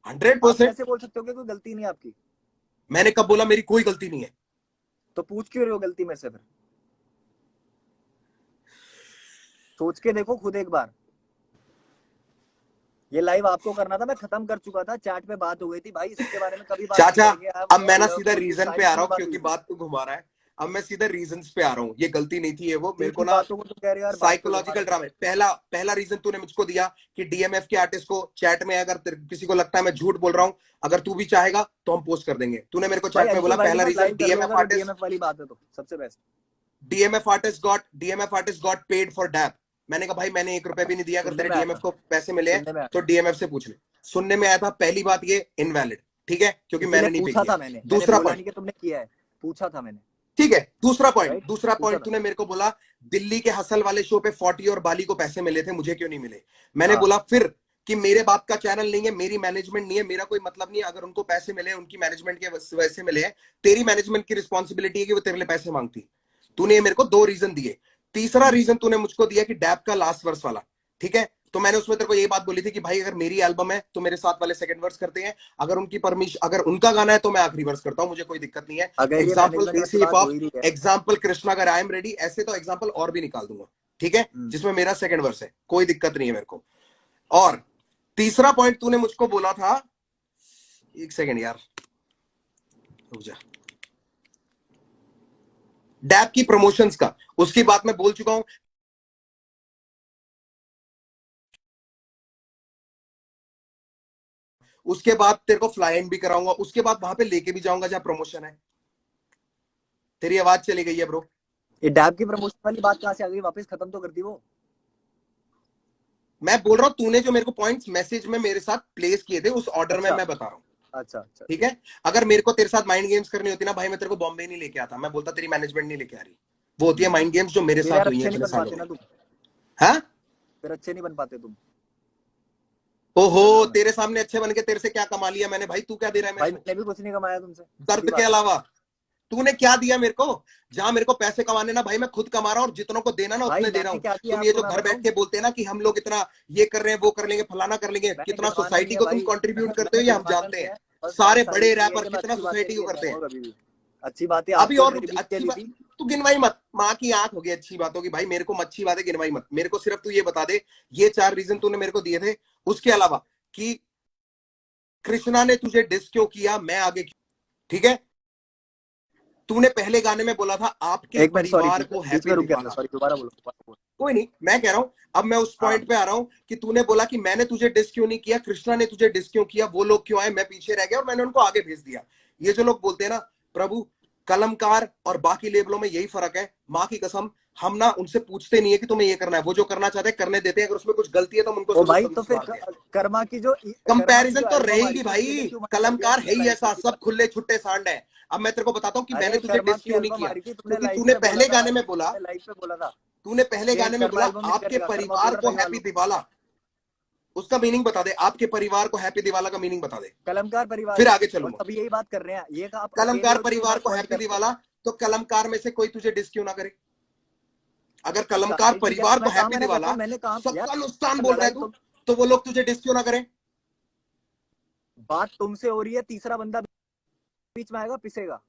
आप 100%। कैसे बोल सकते हो कि कोई गलती नहीं है आपकी? मैंने कब बोला मेरी कोई गलती नहीं है? तो पूछ क्यों रहे हो गलती मेरे से फिर? सोच के देखो खुद एक बार। ये लाइव आपको करना था, मैं खत्म कर चुका था, चैट पे बात हो गई थी भाई, इसके बारे में कभी बात नहीं चाचा, करेंगे। आई अब हैव मैं ना लव सीधा फॉर यू, रीजन पे सारी आ रहा तीन हूँ बात हुई क्योंकि थी। बात तू घुमा रहा है। अब मैं सीधा रीजंस पे आ रहा हूँ, ये गलती नहीं थी, ये वो मेरे को तीन ना बातों को तो कह रहे हो यार, बात तो घुमा साइकोलॉजिकल रहे हो। ड्रामा। पहला पहला रीजन तूने मुझको दिया कि डीएमएफ के आर्टिस्ट को चैट में, अगर किसी को लगता है मैं झूठ बोल रहा हूँ, अगर तू भी चाहेगा तो हम पोस्ट कर देंगे। तूने मेरे को भाई चैट में बोला अंशुल भाई के पहला साथ रीजन लाइव कर लो डीएमएफ अगर वो आर्टिस्ट, डीएमएफ वाली बात है तो सबसे best. DMF artist got paid for dap. मैंने कहा भाई मैंने 1 रुपए भी नहीं दिया, अगर सुनने तेरे में आया डीएमएफ था, को पैसे मिले हैं सुनने में आया तो था। डीएमएफ से पूछ ले। सुनने में आया था, पहली बात ये इनवैलिड, ठीक है, क्योंकि इसीलिए मैंने नहीं पे पूछा किया। था मैंने दूसरा बोला पॉइंट, नहीं कि तुमने किया है, पूछा था मैंने। ठीक है, दूसरा पॉइंट, राइट, दूसरा पूछा पॉइंट था। तूने मेरे को बोला दिल्ली के हसल वाले शो पे 40 और बाली को पैसे मिले थे, मुझे क्यों नहीं मिले? मैंने हाँ बोला फिर कि मेरे बाप का चैनल नहीं है, मेरी मैनेजमेंट नहीं है, मेरा कोई मतलब नहीं है। अगर उनको पैसे मिले उनकी मैनेजमेंट के वजह से मिले हैं, तेरी मैनेजमेंट की रिस्पॉन्सिबिलिटी है कि वो तेरे लिए पैसे मांगती। तूने मेरे को 2 रीजन दिए। तीसरा रीजन तूने मुझको दिया कि डैप का लास्ट वर्स वाला, ठीक है, तो मैंने उसमें तेरे को ये बात बोली थी कि भाई अगर मेरी एल्बम है तो मेरे साथ वाले सेकंड वर्स करते हैं, अगर उनकी परमिशन, अगर उनका गाना है तो मैं आखिरी वर्स करता हूं, मुझे कोई दिक्कत नहीं है। अगर ये एग्जाम्पल मैनेजमेंट देसी वाली हिप बात हो हॉप, ही रही है। एग्जाम्पल कृष्णा अगर आई एम रेडी, ऐसे तो एग्जाम्पल और भी निकाल दूंगा, ठीक है, जिसमें मेरा सेकंड वर्स है, कोई दिक्कत नहीं है मेरे को। और तीसरा पॉइंट तूने मुझको बोला था, एक सेकंड यार रुक जा, डैप की प्रमोशंस का, उसकी बात मैं बोल चुका हूं। उसके बाद तेरे को फ्लाई इन भी कराऊंगा, उसके बाद वहां पे लेके भी जाऊंगा जहां प्रमोशन है। तेरी आवाज चली गई है ब्रो। ये डैब की प्रमोशन वाली बात कहां से आ गई? वापस खत्म तो कर दी वो। मैं बोल रहा हूं तूने जो मेरे को पॉइंट्स मैसेज में मेरे साथ प्लेस किए थे उस ऑर्डर में अच्छा मैं बता रहा हूं, अच्छा अच्छा, ठीक है। अगर मेरे को तेरे साथ माइंड गेम्स करनी होती ना भाई, मैं तेरे को बॉम्बे नहीं लेके आता, मैं बोलता तेरी मैनेजमेंट नहीं लेके आ रही। वो होती है माइंड गेम्स जो मेरे फिर साथ यार हुई है अच्छे नहीं इतने बन सालों पाते में। ना तुम, हाँ, फिर अच्छे नहीं बन पाते तुम ओहो, इंटरव्यू में। तेरे सामने अच्छे बन के तेरे से क्या कमा लिया मैंने भाई? तू क्या दे रहा है मेरे भाई को मैंने भी कुछ नहीं कमाया तुमसे, सीधी दर्द के बात है। अलावा? तूने क्या दिया मेरे को? जहां मेरे को पैसे कमाने ना भाई, मैं खुद कमा रहा हूँ, और जितनों को देना ना भाई उतने दे रहा मैंने हूँ। क्या किया तुम ये आपको जो मैं घर बैठ बताऊं? के बोलते हैं ना कि हम लोग इतना ये कर रहे हैं, वो कर लेंगे, फलाना कर लेंगे, मैंने कितना गिनवाना नहीं सोसाइटी है को तुम भाई। कंट्रीब्यूट करते हो मैंने ये हम गिनवाना जानते नहीं हैं। है। बस सारे बात सारी बड़े इतनी है रैपर कि मैं कितना अच्छी बातें सोसाइटी को नहीं करते हैं। कहूंगा कभी भी। अच्छी बातें अभी आपको और और मेरे बीच अच्छी चली बात, थी। तू गिनवाई मत, माँ की आंख हो गई अच्छी बातों की भाई, मेरे को अच्छी बातें गिनवाई मत। मेरे को सिर्फ तू ये बता दे, ये 4 रीजन तूने मेरे को दिए थे, उसके अलावा कि कृष्णा ने तुझे डिस क्यों किया, मैं आगे क्यों, ठीक है। तूने पहले गाने में बोला था आपके एक मिनट, सॉरी, परिवार को बीच हैप्पी में रुक गया था, दिवाला। सॉरी, दोबारा बोलो, दोबारा बोलो। कोई नहीं, मैं कह रहा हूं, अब मैं उस हाँ पॉइंट पे आ रहा हूं कि तूने बोला कि मैंने तुझे डिस क्यों नहीं किया, कृष्णा ने तुझे डिस क्यों किया, वो लोग क्यों आए, मैं पीछे रह गया और मैंने उनको आगे भेज दिया। ये जो लोग बोलते हैं ना प्रभु, कलमकार और बाकी लेबलों में यही फर्क है, माँ की कसम, हम ना उनसे पूछते नहीं है कि तुम्हें ये करना है, वो जो करना चाहते हैं करने देते हैं, अगर उसमें कुछ गलती है तो हम उनको ओ भाई, तो फिर सुधारते हैं। कर्मा की कंपैरिजन जो तो एल्बम आ रही रहेगी थी उसके लिए भाई, क्यों मना कर दिया कलमकार है तुमने ही लाइव पे? ऐसा, सब खुले छुट्टे सांड है। अब मैं तेरे को बताता हूँ कि मैंने अरे तुझे कर्मा डिस की क्यों नहीं एल्बम आ किया, रही थी, तुमने क्योंकि लाइव तूने पे बोला पहले था गाने भाई, में बोला, तुमने लाइव पे बोला था तूने पहले कि गाने में कर्मा बोला एल्बम नहीं आपके करेगा, कर्मा परिवार पूरा को करवा हैप्पी लो। दिवाला। उसका मीनिंग बता दे, आपके परिवार को हैप्पी दिवाला का मीनिंग बता दे, कलमकार परिवार फिर को, आगे और चलूंगा। सभी यही बात कर रहे हैं। ये का आप अकेले कलमकार हो जो ये परिवार बात को पॉइंट हैप्पी कर रहे हो। दिवाला, तो कलमकार में से कोई तुझे डिस क्यों ना करे? अगर अच्छा कलमकार नहीं, ठीक है, परिवार तो को मैं कहा, हैप्पी मैंने दिवाला बताऊं मैंने कहा सबका नुकसान यार, बोल रहा है लड़ाई तू, तो तो वो लोग तुझे डिस क्यों ना करें? बात तुमसे हो रही है, तीसरा बंदा बीच में आएगा, पिसेगा।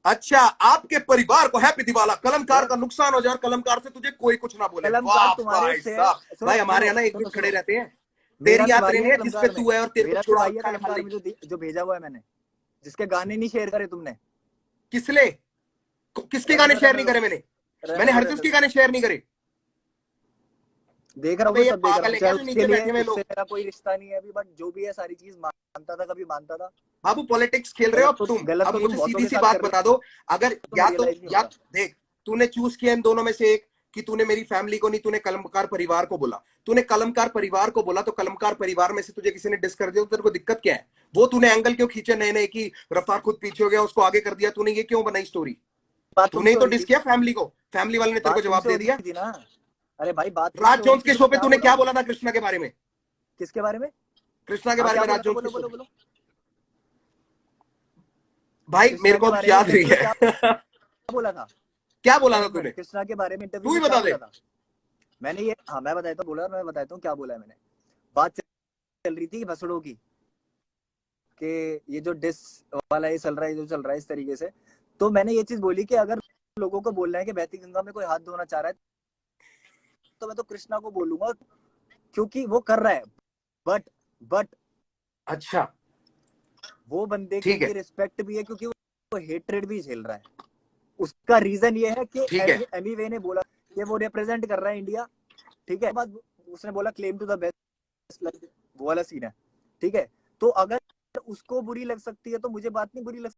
अच्छा, आपके परिवार को हैप्पी दिवाला, कलमकार यस, का नुकसान हो जाए और कलमकार से तुझे कोई कुछ ना बोले, कलमकार वाह तुम्हारे भाई से, साहब। सुनो भाई हमारे सुनो यहाँ ना एक सुनो मिनट खड़े सुनो, रहते हैं, मेरा तेरी भी याद भाई है रहनी है जिस पे कलमकार में, तू है और तेरे को मेरा भी छुड़ा भाई है रखा है कलमकार खाली। में, जो भेजा हुआ है मैंने, जिसके गाने नहीं शेयर करे तुमने। किसले? किसके रहने गाने दो, शेयर रहने नहीं दो, करे मैंने? रहने मैंने दो, हरगिज रहने के दो। गाने शेयर नहीं करे। देख रहा हूँ अबे तो ये सब देख रहा पागल हूँ, है क्या चाहे जो उसके नीचे लिए, बैठे हुए उससे लोग? मेरा कोई रिश्ता नहीं है अभी, बट जो भी है सारी चीज मानता था, कभी मानता था। अब पॉलिटिक्स खेल रहे हो अब तुम। गलत अब तो तुम मुझे बहुतों सीधी के सी साथ बात कर रहे बता दो, अगर हो, या तो रियलाइज नहीं या होता। देख, तूने चूज किया इन दोनों में से एक, कि तूने मेरी फैमिली को नहीं, तूने कलमकार परिवार को बोला। तूने कलमकार परिवार को बोला तो कलमकार परिवार में से तुझे किसी ने डिस कर दिया तो तेरे को दिक्कत क्या है? वो तूने एंगल क्यों खींचे नए नए कि रफ्तार खुद पीछे हो गया उसको आगे कर दिया? तूने ये क्यों बनाई स्टोरी? बात तूने ही तुमसे हो तो रही डिस थी, किया फैमिली को, फैमिली वाले ने तेरे को बात जवाब तुमसे दे हो रही दिया। थी ना। अरे भाई बात राज तुमसे हो रही जोन्स थी के तो शो मैं पे क्या तूने बोल रहा क्या हूँ। बोला था कृष्णा के बारे में? किसके बारे में? कृष्णा के हाँ बारे क्या में, बोला राज था, जोन्स के बोलो शो बोलो पे। बोलो। भाई कृष्णा मेरे के को अब बारे में याद नहीं इंटरव्यू में क्या है। बोला था? क्या बोला था एक मिनट, तूने? कृष्णा के बारे में तू इंटरव्यू ही में क्या बता दे। बोला था? मैंने ये, हाँ मैं बताता हूँ, बोला मैं बताता हूँ क्या बोला है मैंने। बात चल रही थी भसड़ों की, कि ये जो डिस वाला ये चल रहा है, जो चल रहा है इस तरीके से, तो मैंने ये चीज बोली कि अगर लोगों को बोलना है कि बहती गंगा में कोई हाथ धोना चाह रहा है तो मैं तो कृष्णा को बोलूंगा, क्योंकि वो कर रहा है। बट अच्छा वो बंदे के ठीक लिए है, रिस्पेक्ट भी है, क्योंकि वो हेट्रेड भी झेल रहा है। उसका रीजन ये है कि ठीक है, एमीवे ने बोला कि वो रिप्रेजेंट कर रहा है इंडिया, ठीक है। बाद उसने बोला क्लेम टू द बेस्ट, वो वाला सीन है, ठीक है। तो अगर उसको बुरी लग सकती है तो मुझे बात नहीं बुरी लग